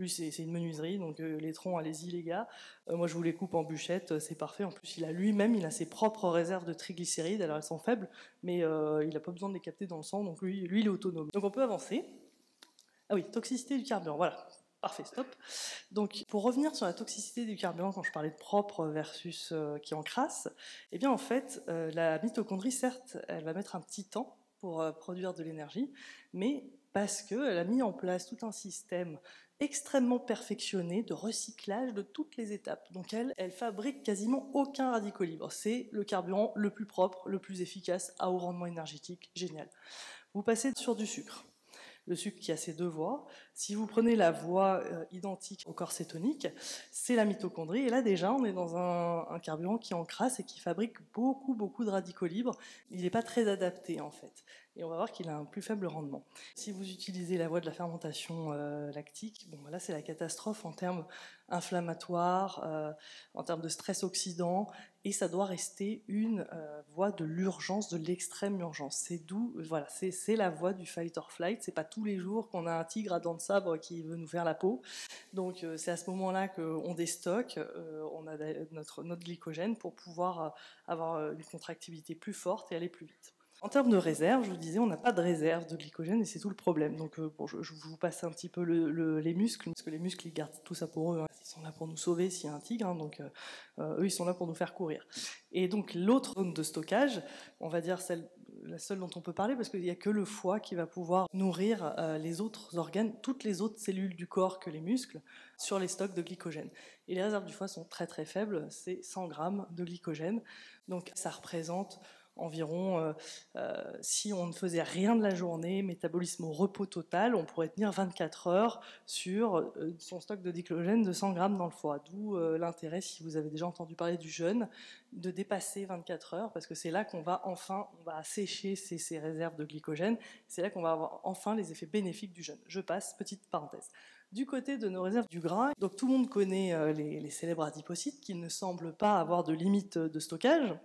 Lui, c'est une menuiserie, donc les troncs, allez-y les gars. Moi, je vous les coupe en bûchettes, c'est parfait. En plus, il a ses propres réserves de triglycérides. Alors, elles sont faibles, mais il n'a pas besoin de les capter dans le sang, donc lui, il est autonome. Donc on peut avancer. Ah oui, toxicité du carburant, voilà. Parfait, stop. Donc, pour revenir sur la toxicité du carburant, quand je parlais de propre versus qui encrasse, eh bien, en fait, la mitochondrie, certes, elle va mettre un petit temps pour produire de l'énergie, mais parce qu'elle a mis en place tout un système extrêmement perfectionné de recyclage de toutes les étapes. Donc, elle fabrique quasiment aucun radicaux libres. C'est le carburant le plus propre, le plus efficace, à haut rendement énergétique. Génial. Vous passez sur du sucre. Le sucre qui a ses deux voies. Si vous prenez la voie identique au corps cétonique, c'est la mitochondrie. Et là, déjà, on est dans un carburant qui encrasse et qui fabrique beaucoup de radicaux libres. Il n'est pas très adapté, en fait. Et on va voir qu'il a un plus faible rendement. Si vous utilisez la voie de la fermentation lactique, bon, là, c'est la catastrophe en termes inflammatoires, en termes de stress oxydant, et ça doit rester une voie de l'urgence, de l'extrême urgence. C'est voilà, c'est la voie du fight or flight. C'est pas tous les jours qu'on a un tigre à dents de sabre qui veut nous faire la peau. Donc c'est à ce moment-là qu'on déstocke, on a notre glycogène pour pouvoir avoir une contractilité plus forte et aller plus vite. En termes de réserve, je vous disais, on n'a pas de réserve de glycogène et c'est tout le problème. Donc bon, je vous passe un petit peu les muscles, parce que les muscles, ils gardent tout ça pour eux. Hein. Ils sont là pour nous sauver s'il y a un tigre, hein, donc eux, ils sont là pour nous faire courir. Et donc l'autre zone de stockage, on va dire la seule dont on peut parler, parce qu'il n'y a que le foie qui va pouvoir nourrir les autres organes, toutes les autres cellules du corps que les muscles, sur les stocks de glycogène. Et les réserves du foie sont très faibles, c'est 100 grammes de glycogène. Donc ça représente environ, si on ne faisait rien de la journée, métabolisme au repos total, on pourrait tenir 24 heures sur son stock de glycogène de 100 grammes dans le foie. D'où l'intérêt, si vous avez déjà entendu parler du jeûne, de dépasser 24 heures, parce que c'est là qu'on va assécher ces réserves de glycogène, c'est là qu'on va avoir enfin les effets bénéfiques du jeûne. Je passe, petite parenthèse. Du côté de nos réserves du gras, donc tout le monde connaît les célèbres adipocytes qui ne semblent pas avoir de limite de stockage.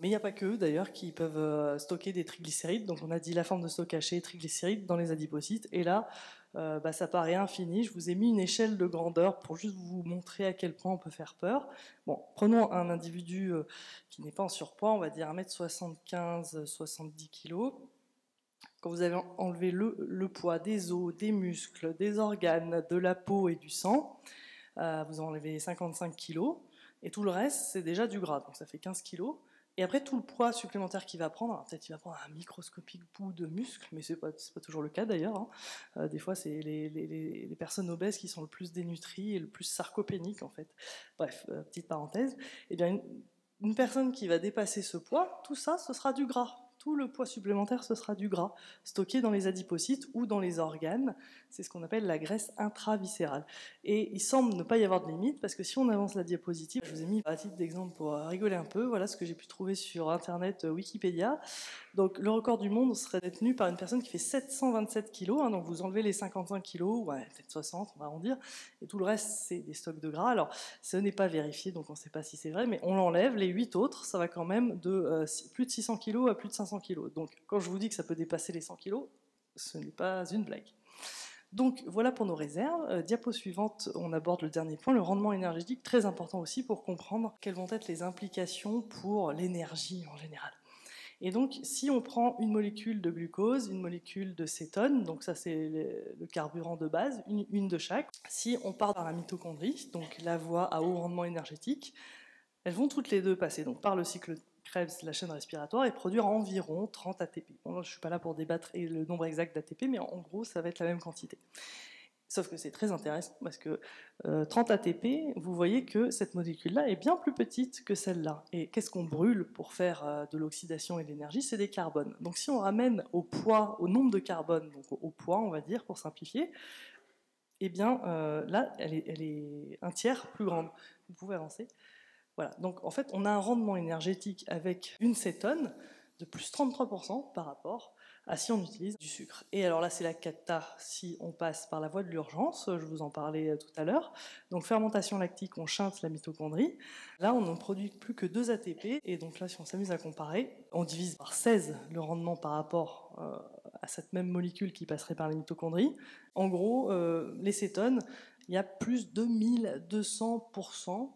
Mais il n'y a pas qu'eux d'ailleurs qui peuvent stocker des triglycérides. Donc on a dit la forme de stockage chez les triglycérides dans les adipocytes. Et là, ça paraît infini. Je vous ai mis une échelle de grandeur pour juste vous montrer à quel point on peut faire peur. Bon, prenons un individu qui n'est pas en surpoids, on va dire 1m75, 70 kg. Quand vous avez enlevé le poids des os, des muscles, des organes, de la peau et du sang, vous enlevez 55 kg. Et tout le reste, c'est déjà du gras. Donc ça fait 15 kg. Et après, tout le poids supplémentaire qu'il va prendre, peut-être qu'il va prendre un microscopique bout de muscle, mais c'est pas toujours le cas d'ailleurs. Hein. Des fois, c'est les personnes obèses qui sont le plus dénutries et le plus sarcopéniques en fait. Bref, petite parenthèse. Eh bien, une personne qui va dépasser ce poids, tout ça, ce sera du gras. Tout le poids supplémentaire, ce sera du gras, stocké dans les adipocytes ou dans les organes. C'est ce qu'on appelle la graisse intraviscérale. Et il semble ne pas y avoir de limite, parce que si on avance la diapositive, je vous ai mis à titre d'exemple pour rigoler un peu, voilà ce que j'ai pu trouver sur Internet Wikipédia. Donc le record du monde serait détenu par une personne qui fait 727 kg, hein, donc vous enlevez les 55 kg, ouais, peut-être 60, on va arrondir, et tout le reste, c'est des stocks de gras. Alors, ce n'est pas vérifié, donc on ne sait pas si c'est vrai, mais on l'enlève, les 8 autres, ça va quand même de plus de 600 kg à plus de 500 kg. Donc, quand je vous dis que ça peut dépasser les 100 kg, ce n'est pas une blague. Donc, voilà pour nos réserves. Diapo suivante, on aborde le dernier point, le rendement énergétique, très important aussi pour comprendre quelles vont être les implications pour l'énergie en général. Et donc, si on prend une molécule de glucose, une molécule de cétone, donc ça c'est le carburant de base, une de chaque, si on part par la mitochondrie, donc la voie à haut rendement énergétique, elles vont toutes les deux passer donc par le cycle Krebs, la chaîne respiratoire, et produire environ 30 ATP. Bon, je ne suis pas là pour débattre le nombre exact d'ATP, mais en gros, ça va être la même quantité. Sauf que c'est très intéressant parce que 30 ATP, vous voyez que cette molécule-là est bien plus petite que celle-là. Et qu'est-ce qu'on brûle pour faire de l'oxydation et de l'énergie? C'est des carbones. Donc si on ramène au poids, au nombre de carbone, donc au poids, on va dire, pour simplifier, eh bien là, elle est un tiers plus grande. Vous pouvez avancer. Voilà. Donc en fait, on a un rendement énergétique avec une cétone de plus 33% par rapport Ah, si on utilise du sucre. Et alors là, c'est la cata si on passe par la voie de l'urgence, je vous en parlais tout à l'heure. Donc fermentation lactique, on chinte la mitochondrie. Là, on ne produit plus que 2 ATP. Et donc là, si on s'amuse à comparer, on divise par 16 le rendement par rapport à cette même molécule qui passerait par les mitochondries. En gros, les cétones, il y a plus de 1200%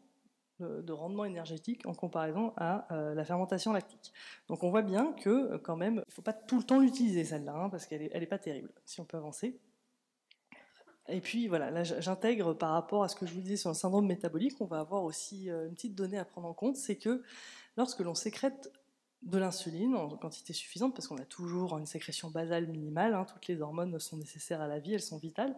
de rendement énergétique en comparaison à la fermentation lactique. Donc on voit bien que quand même, il ne faut pas tout le temps l'utiliser celle-là, hein, parce qu'elle est pas terrible, si on peut avancer. Et puis voilà, là j'intègre par rapport à ce que je vous disais sur le syndrome métabolique, on va avoir aussi une petite donnée à prendre en compte, c'est que lorsque l'on sécrète de l'insuline en quantité suffisante, parce qu'on a toujours une sécrétion basale minimale, hein, toutes les hormones sont nécessaires à la vie, elles sont vitales,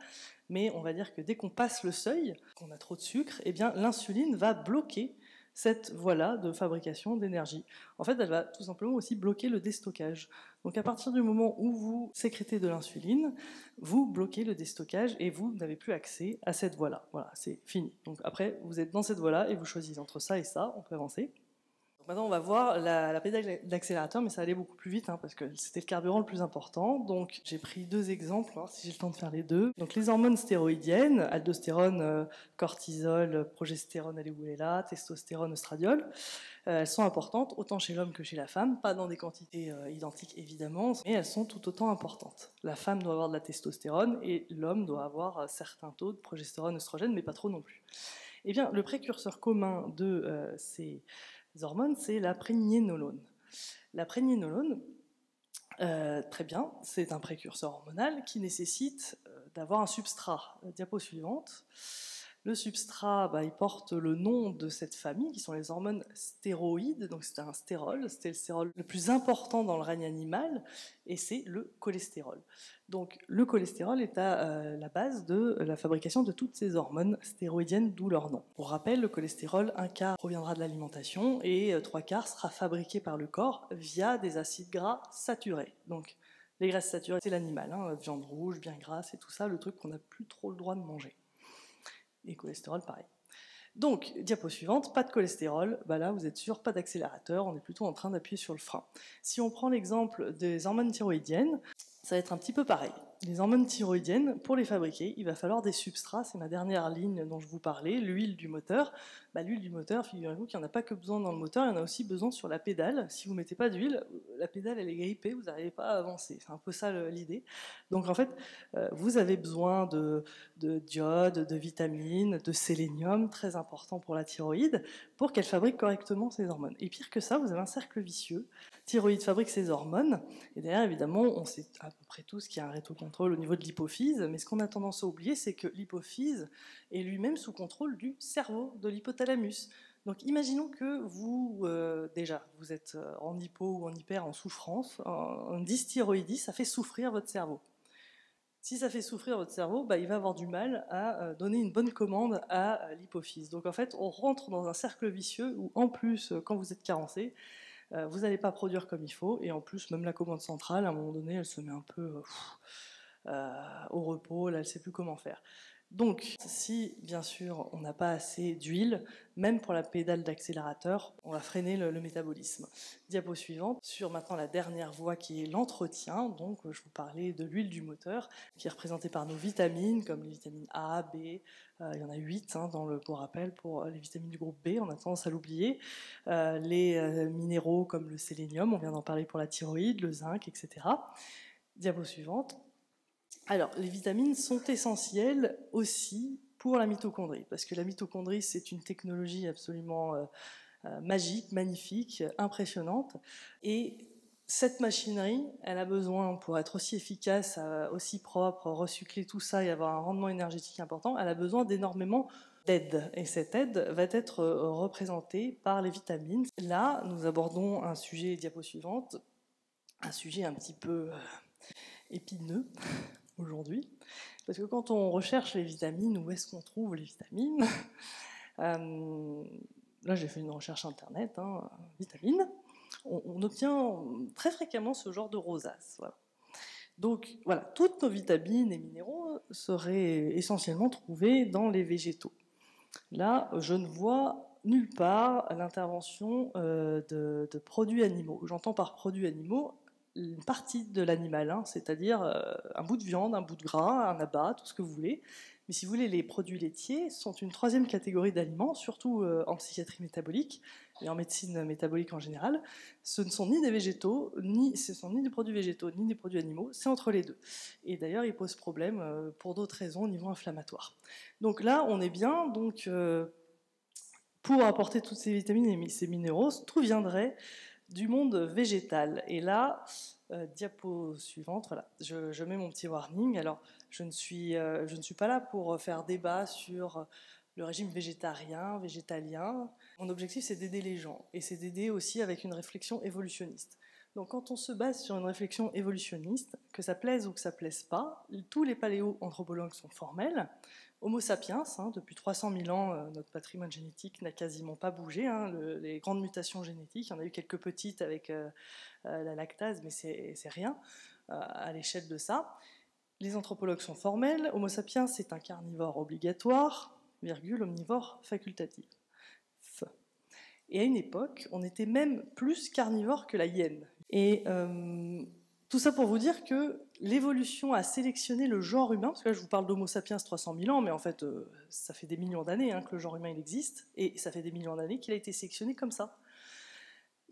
mais on va dire que dès qu'on passe le seuil, qu'on a trop de sucre, eh bien l'insuline va bloquer cette voie-là de fabrication d'énergie. En fait, elle va tout simplement aussi bloquer le déstockage. Donc à partir du moment où vous sécrétez de l'insuline, vous bloquez le déstockage et vous n'avez plus accès à cette voie-là. Voilà, c'est fini. Donc après, vous êtes dans cette voie-là et vous choisissez entre ça et ça, on peut avancer. Maintenant, on va voir la pédale d'accélérateur, mais ça allait beaucoup plus vite, hein, parce que c'était le carburant le plus important. Donc, j'ai pris 2 exemples, hein, si j'ai le temps de faire les deux. Donc, les hormones stéroïdiennes, aldostérone, cortisol, progestérone, elle est où elle est là, testostérone, oestradiol, elles sont importantes, autant chez l'homme que chez la femme, pas dans des quantités identiques évidemment, mais elles sont tout autant importantes. La femme doit avoir de la testostérone et l'homme doit avoir certains taux de progestérone, oestrogène, mais pas trop non plus. Eh bien, le précurseur commun de ces hormones, c'est la prégnénolone. La prégnénolone, très bien, c'est un précurseur hormonal qui nécessite d'avoir un substrat. Diapo suivante. Le substrat, il porte le nom de cette famille, qui sont les hormones stéroïdes. Donc c'est un stérol, c'était le stérol le plus important dans le règne animal, et c'est le cholestérol. Donc le cholestérol est à la base de la fabrication de toutes ces hormones stéroïdiennes, d'où leur nom. Pour rappel, le cholestérol, 1/4 proviendra de l'alimentation et 3/4 sera fabriqué par le corps via des acides gras saturés. Donc les graisses saturées, c'est l'animal, hein, viande rouge, bien grasse et tout ça, le truc qu'on n'a plus trop le droit de manger. Et cholestérol, pareil. Donc, diapo suivante, pas de cholestérol, là vous êtes sûr, pas d'accélérateur, on est plutôt en train d'appuyer sur le frein. Si on prend l'exemple des hormones thyroïdiennes, ça va être un petit peu pareil. Les hormones thyroïdiennes, pour les fabriquer, il va falloir des substrats, c'est ma dernière ligne dont je vous parlais, l'huile du moteur. L'huile du moteur, figurez-vous qu'il n'y en a pas que besoin dans le moteur, il y en a aussi besoin sur la pédale. Si vous ne mettez pas d'huile, la pédale elle est grippée, vous n'arrivez pas à avancer. C'est un peu ça l'idée. Donc en fait, vous avez besoin de d'iode, de vitamines, de sélénium, très important pour la thyroïde, pour qu'elle fabrique correctement ses hormones. Et pire que ça, vous avez un cercle vicieux. Thyroïde fabrique ses hormones, et derrière, évidemment, on sait à peu près tous qu'il y a un rétrocontrôle au niveau de l'hypophyse, mais ce qu'on a tendance à oublier, c'est que l'hypophyse est lui-même sous contrôle du cerveau, de l'hypothalamus. Donc imaginons que vous, déjà, vous êtes en hypo ou en hyper, en souffrance, en dysthyroïdie, ça fait souffrir votre cerveau. Si ça fait souffrir votre cerveau, il va avoir du mal à donner une bonne commande à l'hypophyse. Donc en fait, on rentre dans un cercle vicieux où en plus, quand vous êtes carencé, vous n'allez pas produire comme il faut, et en plus, même la commande centrale, à un moment donné, elle se met un peu au repos, là, elle ne sait plus comment faire. Donc, si, bien sûr, on n'a pas assez d'huile, même pour la pédale d'accélérateur, on va freiner le métabolisme. Diapo suivante, sur maintenant la dernière voie qui est l'entretien. Donc, je vous parlais de l'huile du moteur, qui est représentée par nos vitamines, comme les vitamines A, B, il y en a 8 pour rappel, pour les vitamines du groupe B, on a tendance à l'oublier. Les minéraux comme le sélénium, on vient d'en parler pour la thyroïde, le zinc, etc. Diapo suivante. Alors, les vitamines sont essentielles aussi pour la mitochondrie, parce que la mitochondrie, c'est une technologie absolument magique, magnifique, impressionnante, et cette machinerie, elle a besoin, pour être aussi efficace, aussi propre, recycler tout ça et avoir un rendement énergétique important, elle a besoin d'énormément d'aide, et cette aide va être représentée par les vitamines. Là, nous abordons un sujet, diapo suivante, un sujet un petit peu épineux, aujourd'hui, parce que quand on recherche les vitamines, où est-ce qu'on trouve les vitamines Là, j'ai fait une recherche internet, vitamines. On obtient très fréquemment ce genre de rosace. Voilà. Donc, voilà, toutes nos vitamines et minéraux seraient essentiellement trouvés dans les végétaux. Là, je ne vois nulle part l'intervention de produits animaux. J'entends par produits animaux une partie de l'animal, hein, c'est-à-dire un bout de viande, un bout de gras, un abat, tout ce que vous voulez. Mais si vous voulez, les produits laitiers sont une troisième catégorie d'aliments, surtout en psychiatrie métabolique et en médecine métabolique en général. Ce ne sont ni des végétaux, ce sont ni des produits végétaux, ni des produits animaux, c'est entre les deux. Et d'ailleurs, ils posent problème pour d'autres raisons au niveau inflammatoire. Donc là, on est bien. Donc, pour apporter toutes ces vitamines et ces minéraux, tout viendrait du monde végétal. Et là, diapo suivante, voilà, je mets mon petit warning. Alors, je ne suis pas là pour faire débat sur le régime végétarien, végétalien. Mon objectif, c'est d'aider les gens, et c'est d'aider aussi avec une réflexion évolutionniste. Donc, quand on se base sur une réflexion évolutionniste, que ça plaise ou que ça plaise pas, tous les paléo-anthropologues sont formels. Homo sapiens, hein, depuis 300 000 ans, notre patrimoine génétique n'a quasiment pas bougé. Hein, les grandes mutations génétiques, il y en a eu quelques petites avec la lactase, mais c'est rien à l'échelle de ça. Les anthropologues sont formels. Homo sapiens, c'est un carnivore obligatoire, virgule, omnivore facultatif. Et à une époque, on était même plus carnivore que la hyène. Et tout ça pour vous dire que l'évolution a sélectionné le genre humain, parce que là je vous parle d'Homo sapiens 300 000 ans, mais en fait ça fait des millions d'années que le genre humain il existe, et ça fait des millions d'années qu'il a été sélectionné comme ça.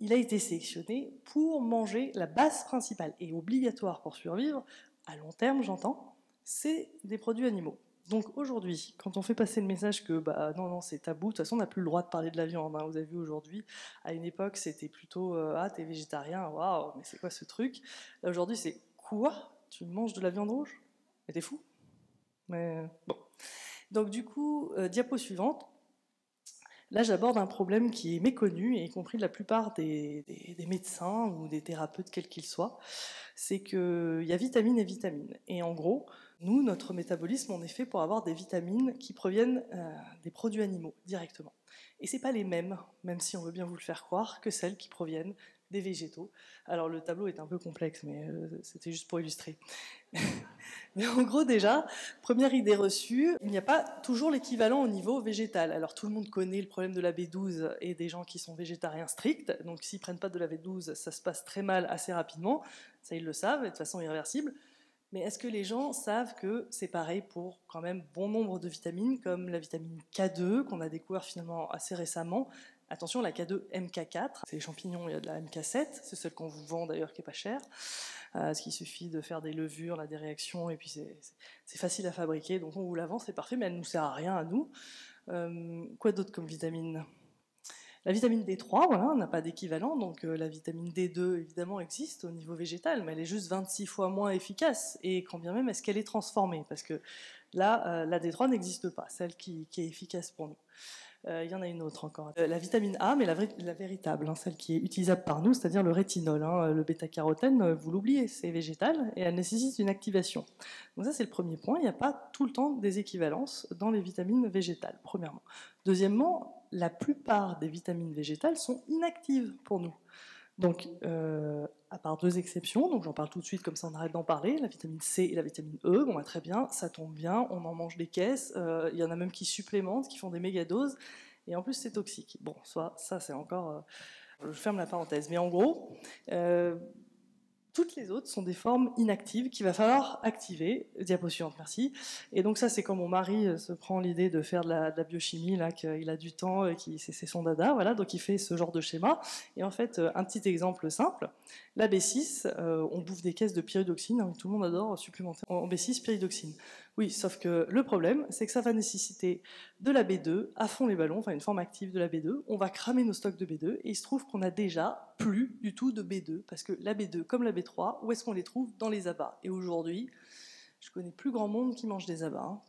Il a été sélectionné pour manger la base principale, et obligatoire pour survivre, à long terme j'entends, c'est des produits animaux. Donc aujourd'hui, quand on fait passer le message que non, c'est tabou, de toute façon on n'a plus le droit de parler de la viande, hein. Vous avez vu aujourd'hui, à une époque c'était plutôt ah t'es végétarien, waouh, mais c'est quoi ce truc? Là aujourd'hui c'est quoi? Tu manges de la viande rouge? Mais t'es fou? Mais bon. Donc du coup, diapo suivante. Là, j'aborde un problème qui est méconnu, et y compris de la plupart des médecins ou des thérapeutes, quels qu'ils soient. C'est qu'il y a vitamines et vitamines. Et en gros, nous, notre métabolisme, on est fait pour avoir des vitamines qui proviennent des produits animaux directement. Et ce n'est pas les mêmes, même si on veut bien vous le faire croire, que celles qui proviennent des végétaux. Alors le tableau est un peu complexe, mais c'était juste pour illustrer. Mais en gros déjà, première idée reçue, il n'y a pas toujours l'équivalent au niveau végétal. Alors tout le monde connaît le problème de la B12 et des gens qui sont végétariens stricts, donc s'ils ne prennent pas de la B12, ça se passe très mal assez rapidement, ça ils le savent, et de façon irréversible. Mais est-ce que les gens savent que c'est pareil pour quand même bon nombre de vitamines, comme la vitamine K2, qu'on a découvert finalement assez récemment. Attention, la K2 MK4, c'est les champignons, il y a de la MK7, c'est celle qu'on vous vend d'ailleurs qui est pas chère. Parce qu'il suffit de faire des levures, là, des réactions, et puis c'est facile à fabriquer, donc on vous la vend, c'est parfait, mais elle ne nous sert à rien à nous. Quoi d'autre comme vitamine? La vitamine D3, voilà, on n'a pas d'équivalent, donc la vitamine D2 évidemment existe au niveau végétal, mais elle est juste 26 fois moins efficace, et quand bien même est-ce qu'elle est transformée, parce que là, la D3 n'existe pas, celle qui est efficace pour nous. Il y en a une autre encore. La vitamine A, mais la véritable, hein, celle qui est utilisable par nous, c'est-à-dire le rétinol. Hein, le bêta-carotène, vous l'oubliez, c'est végétal et elle nécessite une activation. Donc ça, c'est le premier point. Il n'y a pas tout le temps des équivalences dans les vitamines végétales, premièrement. Deuxièmement, la plupart des vitamines végétales sont inactives pour nous. Donc, à part deux exceptions, donc j'en parle tout de suite, comme ça on arrête d'en parler, la vitamine C et la vitamine E, bon très bien, ça tombe bien, on en mange des caisses, il y en a même qui supplémentent, qui font des méga doses, et en plus c'est toxique. Bon, ça c'est encore... je ferme la parenthèse, mais en gros, toutes les autres sont des formes inactives qu'il va falloir activer. Diapo suivante, merci. Et donc ça, c'est quand mon mari se prend l'idée de faire de la biochimie, là, qu'il a du temps, c'est son dada, voilà, donc il fait ce genre de schéma. Et en fait, un petit exemple simple, la B6, on bouffe des caisses de pyridoxine, hein, tout le monde adore supplémenter en B6 pyridoxine. Oui, sauf que le problème, c'est que ça va nécessiter de la B2 à fond les ballons, enfin une forme active de la B2. On va cramer nos stocks de B2 et il se trouve qu'on a déjà plus du tout de B2 parce que la B2, comme la B3, où est-ce qu'on les trouve? Dans les abats. Et aujourd'hui, je connais plus grand monde qui mange des abats. Hein.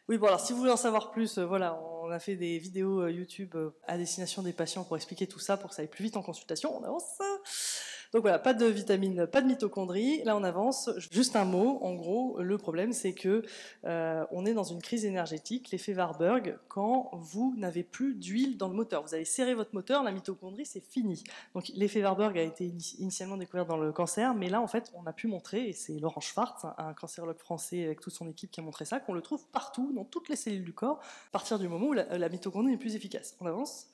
Oui, bon alors si vous voulez en savoir plus, voilà, on a fait des vidéos YouTube à destination des patients pour expliquer tout ça, pour que ça aille plus vite en consultation. On avance. Donc voilà, pas de vitamines, pas de mitochondries. Là, on avance. Juste un mot, en gros, le problème, c'est que on est dans une crise énergétique, l'effet Warburg, quand vous n'avez plus d'huile dans le moteur. Vous avez serré votre moteur, la mitochondrie, c'est fini. Donc l'effet Warburg a été initialement découvert dans le cancer, mais là, en fait, on a pu montrer, et c'est Laurent Schwartz, un cancérologue français avec toute son équipe qui a montré ça, qu'on le trouve partout, dans toutes les cellules du corps, à partir du moment où la mitochondrie est plus efficace. On avance.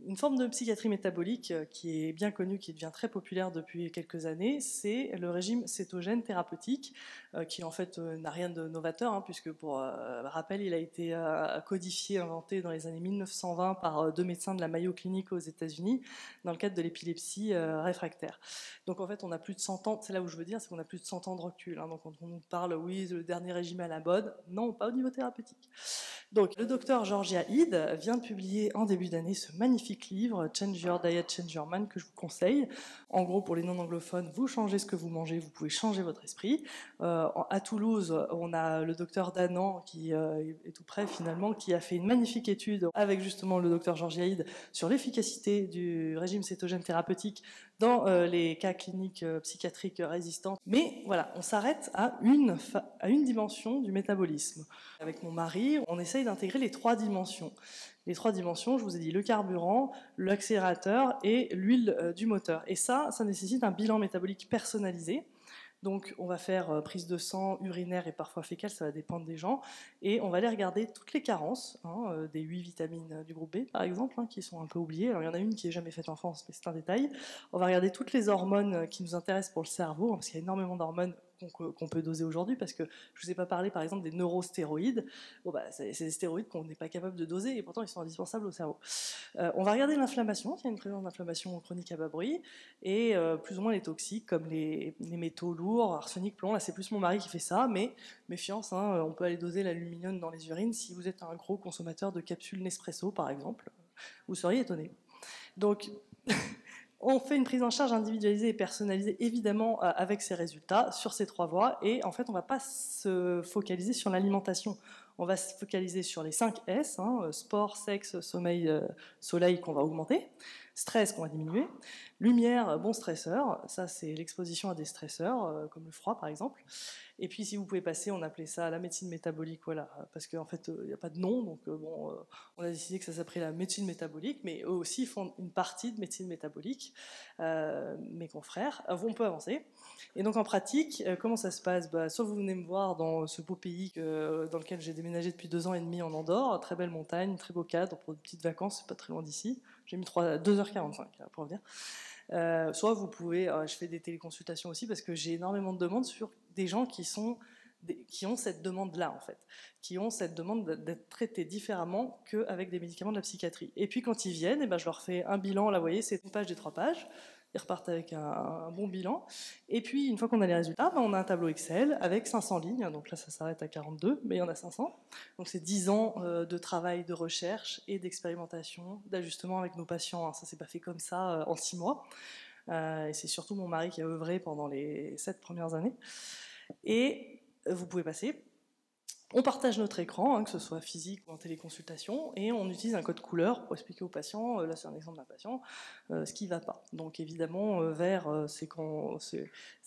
Une forme de psychiatrie métabolique qui est bien connue, qui devient très populaire depuis quelques années, c'est le régime cétogène thérapeutique, qui en fait n'a rien de novateur, hein, puisque pour rappel, il a été codifié, inventé dans les années 1920 par deux médecins de la Mayo Clinic aux États-Unis, dans le cadre de l'épilepsie réfractaire. Donc en fait, on a plus de 100 ans, c'est là où je veux dire, c'est qu'on a plus de 100 ans de recul. Hein, donc quand on nous parle, oui, le dernier régime à la mode, non, pas au niveau thérapeutique. Donc, le docteur Georgia Ede vient de publier en début d'année ce magnifique livre, Change Your Diet, Change Your Mind, que je vous conseille. En gros, pour les non-anglophones, vous changez ce que vous mangez, vous pouvez changer votre esprit. À Toulouse, on a le docteur Danan, qui est tout près finalement, qui a fait une magnifique étude avec justement le docteur Georgia Ede sur l'efficacité du régime cétogène thérapeutique dans les cas cliniques psychiatriques résistants. Mais voilà, on s'arrête à une dimension du métabolisme. Avec mon mari, on essaye d'intégrer les 3 dimensions. Les 3 dimensions, je vous ai dit, le carburant, l'accélérateur et l'huile du moteur. Et ça nécessite un bilan métabolique personnalisé. Donc on va faire prise de sang, urinaire et parfois fécale, ça va dépendre des gens, et on va aller regarder toutes les carences, des 8 vitamines du groupe B par exemple, qui sont un peu oubliées. Alors il y en a une qui n'est jamais faite en France, mais c'est un détail. On va regarder toutes les hormones qui nous intéressent pour le cerveau, parce qu'il y a énormément d'hormones qu'on peut doser aujourd'hui, parce que je ne vous ai pas parlé par exemple des neurostéroïdes. Bon, bah, c'est des stéroïdes qu'on n'est pas capable de doser, et pourtant ils sont indispensables au cerveau. On va regarder l'inflammation, s'il y a une présence d'inflammation chronique à bas bruit, et plus ou moins les toxiques, comme les métaux lourds, arsenic, plomb. Là, c'est plus mon mari qui fait ça, mais méfiance, on peut aller doser l'aluminium dans les urines si vous êtes un gros consommateur de capsules Nespresso, par exemple. Vous seriez étonné. Donc, on fait une prise en charge individualisée et personnalisée, évidemment, avec ces résultats, sur ces 3 voies, et en fait, on ne va pas se focaliser sur l'alimentation. On va se focaliser sur les 5 S, sport, sexe, sommeil, soleil qu'on va augmenter, stress qu'on va diminuer, lumière, bon stresseur, ça c'est l'exposition à des stresseurs, comme le froid par exemple. Et puis si vous pouvez passer, on appelait ça la médecine métabolique, voilà, parce qu'en fait il n'y a pas de nom, donc on a décidé que ça s'appelait la médecine métabolique, mais eux aussi font une partie de médecine métabolique, mes confrères. On peut avancer. Et donc en pratique, comment ça se passe? Soit vous venez me voir dans ce beau pays dans lequel j'ai déménagé depuis 2 ans et demi en Andorre, très belle montagne, très beau cadre pour de petites vacances, c'est pas très loin d'ici. J'ai mis 2h45 pour venir. Soit vous pouvez, je fais des téléconsultations aussi parce que j'ai énormément de demandes sur des gens qui ont cette demande-là en fait, qui ont cette demande d'être traités différemment qu'avec des médicaments de la psychiatrie. Et puis quand ils viennent, je leur fais un bilan, là vous voyez, c'est une page des 3 pages. Ils repartent avec un bon bilan. Et puis, une fois qu'on a les résultats, on a un tableau Excel avec 500 lignes. Donc là, ça s'arrête à 42, mais il y en a 500. Donc c'est 10 ans de travail, de recherche et d'expérimentation, d'ajustement avec nos patients. Ça s'est pas fait comme ça en 6 mois. Et c'est surtout mon mari qui a œuvré pendant les 7 premières années. Et vous pouvez passer. On partage notre écran, que ce soit physique ou en téléconsultation, et on utilise un code couleur pour expliquer au patient, là c'est un exemple d'un patient, ce qui ne va pas. Donc évidemment, vert, c'est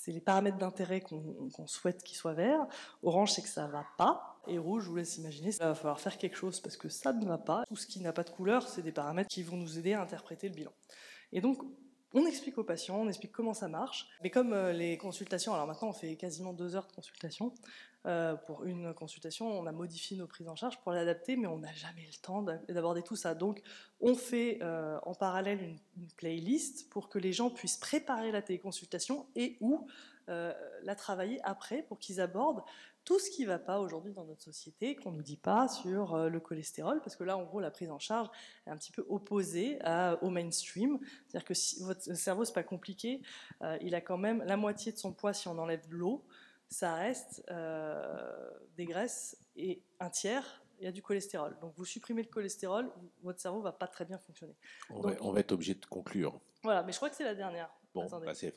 les paramètres d'intérêt qu'on souhaite qu'ils soient verts. Orange, c'est que ça ne va pas. Et rouge, je vous laisse imaginer, il va falloir faire quelque chose parce que ça ne va pas. Tout ce qui n'a pas de couleur, c'est des paramètres qui vont nous aider à interpréter le bilan. Et donc, on explique aux patients, on explique comment ça marche. Mais comme les consultations, alors maintenant on fait quasiment 2 heures de consultation. Pour une consultation, on a modifié nos prises en charge pour l'adapter, mais on n'a jamais le temps d'aborder tout ça. Donc, on fait en parallèle une playlist pour que les gens puissent préparer la téléconsultation et ou la travailler après pour qu'ils abordent tout ce qui ne va pas aujourd'hui dans notre société, qu'on ne nous dit pas sur le cholestérol, parce que là, en gros, la prise en charge est un petit peu opposée au mainstream. C'est-à-dire que si votre cerveau, ce n'est pas compliqué, il a quand même la moitié de son poids si on enlève de l'eau. Ça reste des graisses et un tiers, il y a du cholestérol. Donc vous supprimez le cholestérol, votre cerveau ne va pas très bien fonctionner. On va être obligé de conclure. Voilà, mais je crois que c'est la dernière. Bon, parfait.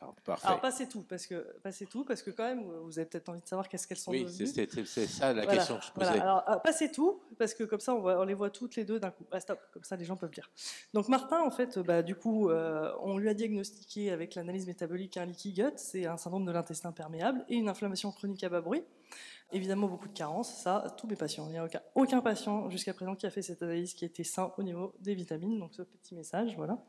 Alors passez tout, parce que quand même, vous avez peut-être envie de savoir qu'elles sont devenues. Oui, c'est ça la question que je posais. Voilà. Alors passez tout, parce que comme ça, on les voit toutes les deux d'un coup. Stop, comme ça les gens peuvent lire. Donc Martin, en fait, du coup, on lui a diagnostiqué avec l'analyse métabolique un leaky gut, c'est un syndrome de l'intestin perméable et une inflammation chronique à bas bruit. Évidemment, beaucoup de carences, ça, tous mes patients. Il n'y a aucun patient jusqu'à présent qui a fait cette analyse qui était sain au niveau des vitamines, donc ce petit message, voilà.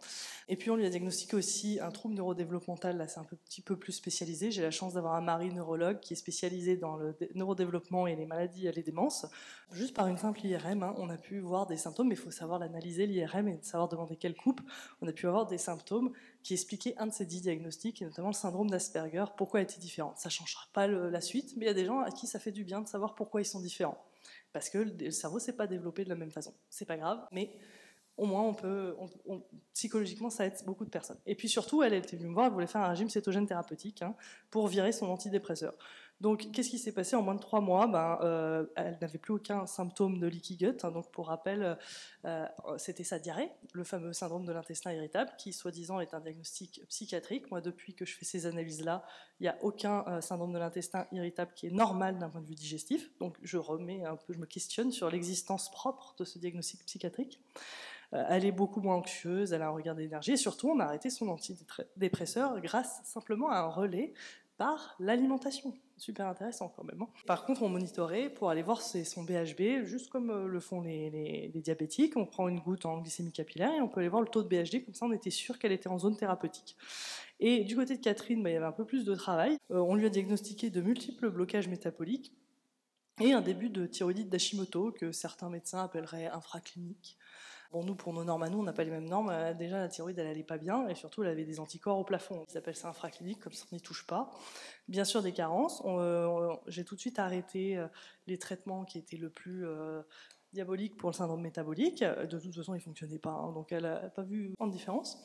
Et puis on lui a diagnostiqué aussi un trouble neurodéveloppemental neurodéveloppemental, là c'est un petit peu plus spécialisé. J'ai la chance d'avoir un mari neurologue qui est spécialisé dans le neurodéveloppement et les maladies, les démences. Juste par une simple IRM, hein, on a pu voir des symptômes, mais il faut savoir l'analyser, l'IRM, et savoir demander quelle coupe. On a pu avoir des symptômes qui expliquaient un de ces 10 diagnostics, et notamment le syndrome d'Asperger, pourquoi est-il différent. Ça ne changera pas la suite, mais il y a des gens à qui ça fait du bien de savoir pourquoi ils sont différents. Parce que le cerveau ne s'est pas développé de la même façon. C'est pas grave, mais au moins psychologiquement, ça aide beaucoup de personnes. Et puis surtout, elle était venue me voir, elle voulait faire un régime cétogène thérapeutique pour virer son antidépresseur. Donc, qu'est-ce qui s'est passé en moins de 3 mois? Elle n'avait plus aucun symptôme de leaky gut. Donc, pour rappel, c'était sa diarrhée, le fameux syndrome de l'intestin irritable, qui, soi-disant, est un diagnostic psychiatrique. Moi, depuis que je fais ces analyses-là, il n'y a aucun syndrome de l'intestin irritable qui est normal d'un point de vue digestif. Donc, je me questionne sur l'existence propre de ce diagnostic psychiatrique. Elle est beaucoup moins anxieuse, elle a un regain d'énergie, et surtout, on a arrêté son antidépresseur grâce simplement à un relais par l'alimentation. Super intéressant quand même. Par contre, on monitorait pour aller voir son BHB, juste comme le font les diabétiques. On prend une goutte en glycémie capillaire et on peut aller voir le taux de BHD, comme ça on était sûr qu'elle était en zone thérapeutique. Et du côté de Catherine, il y avait un peu plus de travail. On lui a diagnostiqué de multiples blocages métaboliques et un début de thyroïdite d'Hashimoto, que certains médecins appelleraient infraclinique. Bon, nous, pour nos normes à nous, on n'a pas les mêmes normes. Déjà, la thyroïde, elle n'allait pas bien, et surtout, elle avait des anticorps au plafond. Ils appellent ça infraclinique, comme ça, on n'y touche pas. Bien sûr, des carences. J'ai tout de suite arrêté les traitements qui étaient le plus diaboliques pour le syndrome métabolique. De toute façon, ils ne fonctionnaient pas, donc elle n'a pas vu grande différence.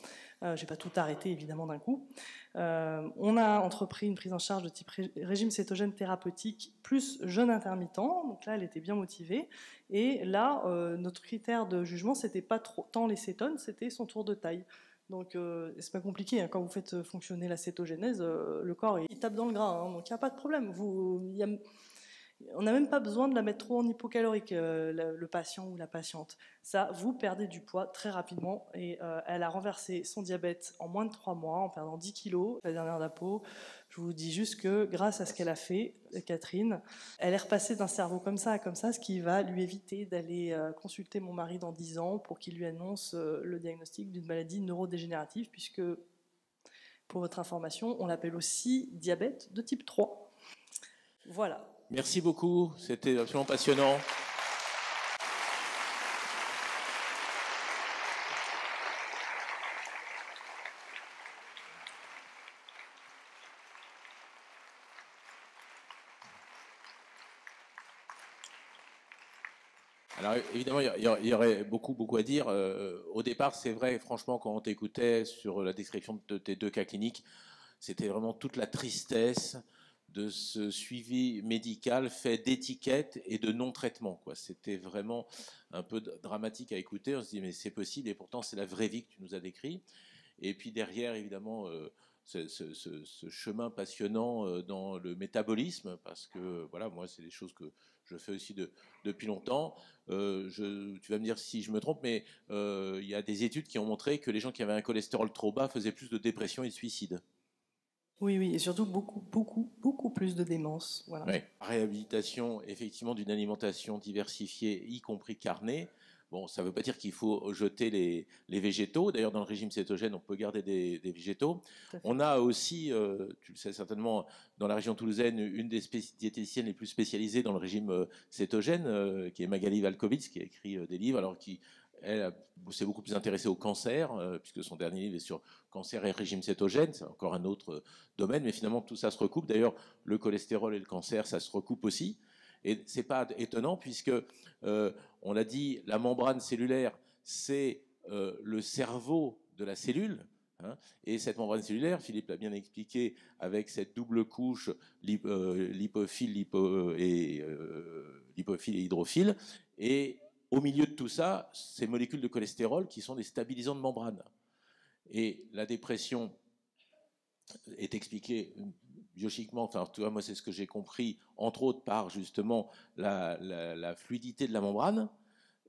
J'ai pas tout arrêté, évidemment, d'un coup. On a entrepris une prise en charge de type régime cétogène thérapeutique plus jeûne intermittent. Donc là, elle était bien motivée. Et là, notre critère de jugement, c'était pas tant les cétones, c'était son tour de taille. Donc c'est pas compliqué, hein. Quand vous faites fonctionner la cétogénèse, le corps il tape dans le gras, hein. Donc il n'y a pas de problème. On n'a même pas besoin de la mettre trop en hypocalorique, le patient ou la patiente. Ça, vous perdez du poids très rapidement, et elle a renversé son diabète en moins de 3 mois, en perdant 10 kilos, la dernière d'apo. Je vous dis juste que grâce à ce qu'elle a fait, Catherine, elle est repassée d'un cerveau comme ça à comme ça, ce qui va lui éviter d'aller consulter mon mari dans 10 ans pour qu'il lui annonce le diagnostic d'une maladie neurodégénérative, puisque, pour votre information, on l'appelle aussi diabète de type 3. Voilà. Merci beaucoup, c'était absolument passionnant. Alors évidemment, il y aurait beaucoup à dire. Au départ, c'est vrai, franchement, quand on t'écoutait sur la description de tes 2 cas cliniques, c'était vraiment toute la tristesse de ce suivi médical fait d'étiquettes et de non-traitement, quoi. C'était vraiment un peu dramatique à écouter. On se dit mais c'est possible, et pourtant c'est la vraie vie que tu nous as décrit. Et puis derrière, évidemment, ce chemin passionnant dans le métabolisme, parce que voilà, moi c'est des choses que je fais aussi depuis longtemps. Tu vas me dire si je me trompe, mais il y a des études qui ont montré que les gens qui avaient un cholestérol trop bas faisaient plus de dépression et de suicide. Oui, et surtout beaucoup plus de démence. Voilà. Ouais. Réhabilitation, effectivement, d'une alimentation diversifiée, y compris carnée. Bon, ça ne veut pas dire qu'il faut jeter les végétaux. D'ailleurs, dans le régime cétogène, on peut garder des végétaux. On a aussi, tu le sais certainement, dans la région toulousaine, une des diététiciennes les plus spécialisées dans le régime cétogène, qui est Magali Valkovitz, qui a écrit des livres, alors elle s'est beaucoup plus intéressée au cancer, puisque son dernier livre est sur cancer et régime cétogène. C'est encore un autre domaine, mais finalement tout ça se recoupe. D'ailleurs, le cholestérol et le cancer, ça se recoupe aussi. Et c'est pas étonnant, puisque on l'a dit, la membrane cellulaire, c'est le cerveau de la cellule. Hein, et cette membrane cellulaire, Philippe l'a bien expliqué, avec cette double couche lipophile et hydrophile. Et au milieu de tout ça, ces molécules de cholestérol qui sont des stabilisants de membrane. Et la dépression est expliquée biochimiquement, enfin, tu vois, moi c'est ce que j'ai compris, entre autres par justement la fluidité de la membrane.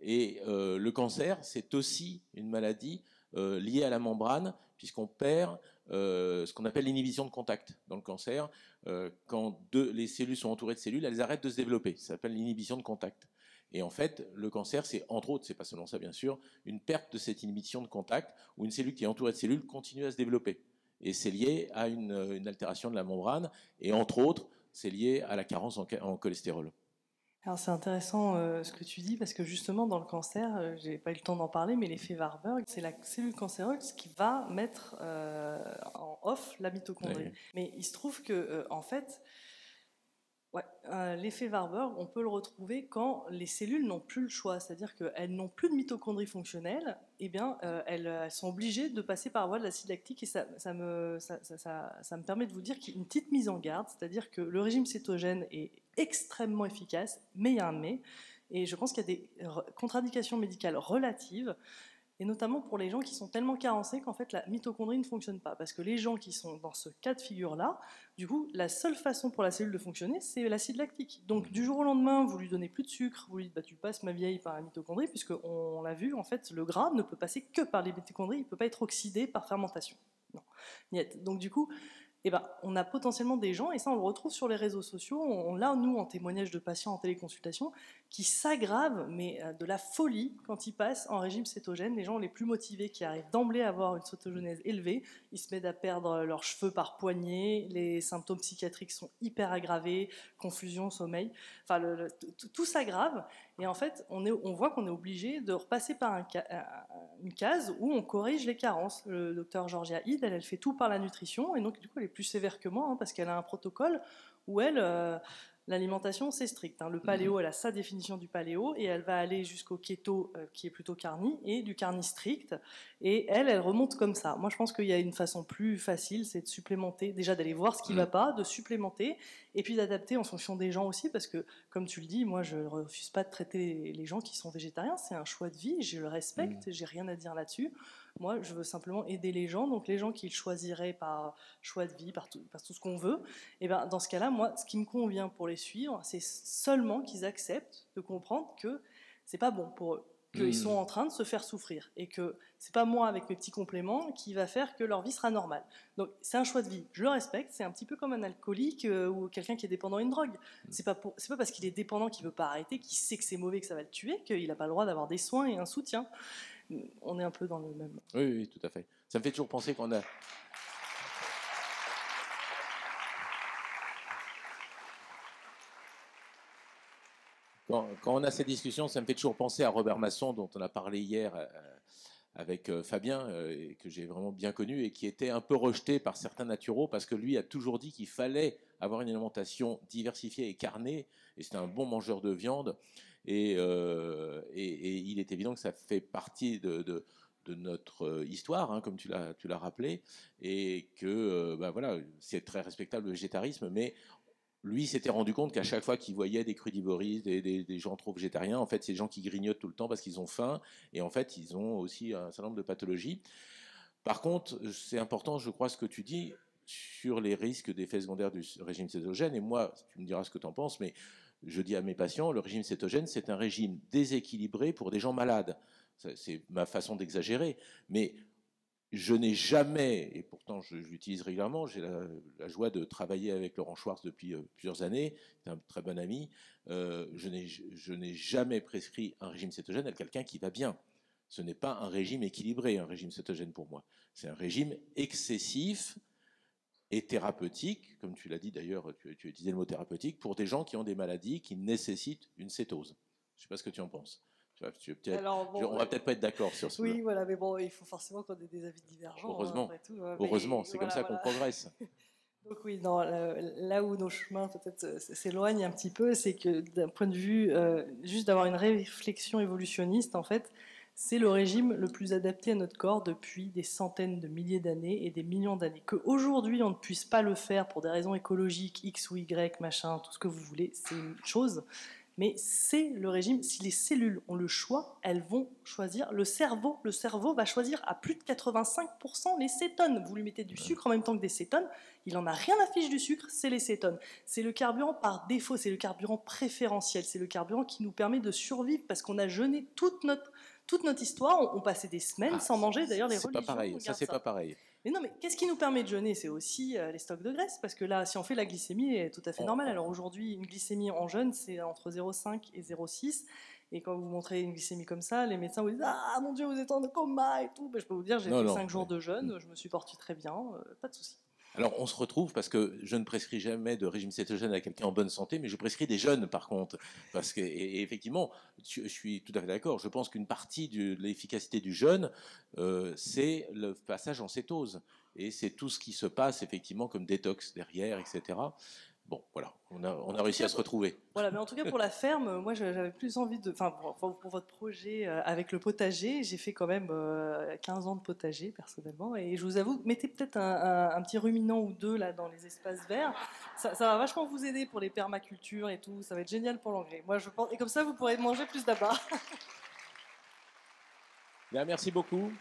Et le cancer, c'est aussi une maladie liée à la membrane, puisqu'on perd ce qu'on appelle l'inhibition de contact dans le cancer. Quand les cellules sont entourées de cellules, elles arrêtent de se développer. Ça s'appelle l'inhibition de contact. Et en fait, le cancer, c'est entre autres, c'est pas seulement ça bien sûr, une perte de cette inhibition de contact, où une cellule qui est entourée de cellules continue à se développer. Et c'est lié à une altération de la membrane, et entre autres, c'est lié à la carence en cholestérol. Alors c'est intéressant ce que tu dis parce que justement dans le cancer, j'ai pas eu le temps d'en parler, mais l'effet Warburg, c'est la cellule cancéreuse qui va mettre en off la mitochondrie. Oui. Mais il se trouve que en fait, ouais, l'effet Warburg, on peut le retrouver quand les cellules n'ont plus le choix, c'est-à-dire qu'elles n'ont plus de mitochondrie fonctionnelle, et bien elles sont obligées de passer par la voie de l'acide lactique, et ça me permet de vous dire qu'il y a une petite mise en garde, c'est-à-dire que le régime cétogène est extrêmement efficace, mais il y a un mais, et je pense qu'il y a des contre-indications médicales relatives, et notamment pour les gens qui sont tellement carencés qu'en fait la mitochondrie ne fonctionne pas. Parce que les gens qui sont dans ce cas de figure-là, du coup, la seule façon pour la cellule de fonctionner, c'est l'acide lactique. Donc du jour au lendemain, vous lui donnez plus de sucre, vous lui dites bah, tu passes ma vieille par la mitochondrie, puisqu'on l'a vu, en fait, le gras ne peut passer que par les mitochondries, il ne peut pas être oxydé par fermentation. Non. Niet. Donc du coup, eh ben, on a potentiellement des gens, et ça on le retrouve sur les réseaux sociaux, on l'a nous en témoignage de patients en téléconsultation, qui s'aggravent, mais de la folie quand ils passent en régime cétogène. Les gens les plus motivés qui arrivent d'emblée à avoir une cétogenèse élevée, ils se mettent à perdre leurs cheveux par poignée, les symptômes psychiatriques sont hyper aggravés, confusion, sommeil, enfin tout s'aggrave, et en fait on voit qu'on est obligé de repasser par une case où on corrige les carences. Le docteur Georgia Ide, elle fait tout par la nutrition, et donc du coup elle est plus sévère que moi, parce qu'elle a un protocole où l'alimentation c'est strict. Le paléo, elle a sa définition du paléo, et elle va aller jusqu'au keto qui est plutôt carni, et du carni strict, et elle remonte comme ça. Moi je pense qu'il y a une façon plus facile, c'est de supplémenter, déjà d'aller voir ce qui ne va pas, de supplémenter, et puis d'adapter en fonction des gens aussi, parce que comme tu le dis, moi je ne refuse pas de traiter les gens qui sont végétariens, c'est un choix de vie, je le respecte, j'ai rien à dire là-dessus. Moi, je veux simplement aider les gens. Donc, les gens qui le choisiraient par choix de vie, par tout ce qu'on veut, et ben, dans ce cas-là, moi, ce qui me convient pour les suivre, c'est seulement qu'ils acceptent de comprendre que c'est pas bon pour eux, qu'ils sont en train de se faire souffrir, et que c'est pas moi, avec mes petits compléments, qui va faire que leur vie sera normale. Donc, c'est un choix de vie. Je le respecte. C'est un petit peu comme un alcoolique ou quelqu'un qui est dépendant à une drogue. C'est pas parce qu'il est dépendant qu'il veut pas arrêter, qu'il sait que c'est mauvais, que ça va le tuer, qu'il n'a pas le droit d'avoir des soins et un soutien. On est un peu dans le même. Oui, tout à fait. Ça me fait toujours penser qu'on a. Quand on a ces discussions, ça me fait toujours penser à Robert Masson, dont on a parlé hier avec Fabien, que j'ai vraiment bien connu, et qui était un peu rejeté par certains naturaux, parce que lui a toujours dit qu'il fallait avoir une alimentation diversifiée et carnée, et c'était un bon mangeur de viande, et il est évident que ça fait partie de notre histoire, comme tu l'as rappelé, et que voilà, c'est très respectable le végétarisme, mais lui s'était rendu compte qu'à chaque fois qu'il voyait des crudivoristes, des gens trop végétariens, en fait, c'est des gens qui grignotent tout le temps parce qu'ils ont faim, et en fait, ils ont aussi un certain nombre de pathologies. Par contre, c'est important, je crois, ce que tu dis sur les risques d'effets secondaires du régime cétogène, et moi, tu me diras ce que tu en penses, mais je dis à mes patients, le régime cétogène, c'est un régime déséquilibré pour des gens malades. C'est ma façon d'exagérer, mais je n'ai jamais, et pourtant je l'utilise régulièrement, j'ai la joie de travailler avec Laurent Schwartz depuis plusieurs années, c'est un très bon ami, je n'ai jamais prescrit un régime cétogène à quelqu'un qui va bien. Ce n'est pas un régime équilibré, un régime cétogène pour moi. C'est un régime excessif et thérapeutique, comme tu l'as dit d'ailleurs, tu as utilisé le mot thérapeutique, pour des gens qui ont des maladies qui nécessitent une cétose. Je ne sais pas ce que tu en penses. Alors, bon, on va peut-être pas être d'accord sur ce. Oui, voilà, mais bon, il faut forcément qu'on ait des avis divergents. Heureusement, Après tout, heureusement, c'est voilà, comme ça qu'on progresse. Donc oui, non, là où nos chemins peut-être s'éloignent un petit peu, c'est que d'un point de vue juste d'avoir une réflexion évolutionniste, en fait, c'est le régime le plus adapté à notre corps depuis des centaines de milliers d'années et des millions d'années. Qu'aujourd'hui on ne puisse pas le faire pour des raisons écologiques, X ou Y, machin, tout ce que vous voulez, c'est une chose. Mais c'est le régime, si les cellules ont le choix, elles vont choisir. Le cerveau va choisir à plus de 85% les cétones. Vous lui mettez du sucre en même temps que des cétones, il en a rien à fiche du sucre, c'est les cétones. C'est le carburant par défaut, c'est le carburant préférentiel, c'est le carburant qui nous permet de survivre parce qu'on a jeûné toute notre histoire, on passait des semaines sans manger. D'ailleurs, les religions pas pareil. Ça, c'est pas pareil. Mais non, mais qu'est-ce qui nous permet de jeûner? C'est aussi les stocks de graisse, parce que là, si on fait la glycémie, elle est tout à fait normale. Alors aujourd'hui, une glycémie en jeûne, c'est entre 0,5 et 0,6, Et quand vous montrez une glycémie comme ça, les médecins vous disent « Ah mon Dieu, vous êtes en coma et tout ». Ben, je peux vous dire, j'ai fait 5 jours de jeûne, je me suis porté très bien, pas de souci. Alors, on se retrouve parce que je ne prescris jamais de régime cétogène à quelqu'un en bonne santé, mais je prescris des jeûnes par contre. Parce que, et effectivement, je suis tout à fait d'accord. Je pense qu'une partie de l'efficacité du jeûne, c'est le passage en cétose. Et c'est tout ce qui se passe effectivement comme détox derrière, etc. Bon, voilà, on a réussi à se retrouver. Voilà, mais en tout cas pour la ferme, moi j'avais plus envie de... Enfin, pour votre projet avec le potager, j'ai fait quand même 15 ans de potager personnellement, et je vous avoue, mettez peut-être un petit ruminant ou deux là dans les espaces verts, ça va vachement vous aider pour les permacultures et tout, ça va être génial pour l'engrais. Moi je pense, et comme ça vous pourrez manger plus d'abats. Bien, merci beaucoup.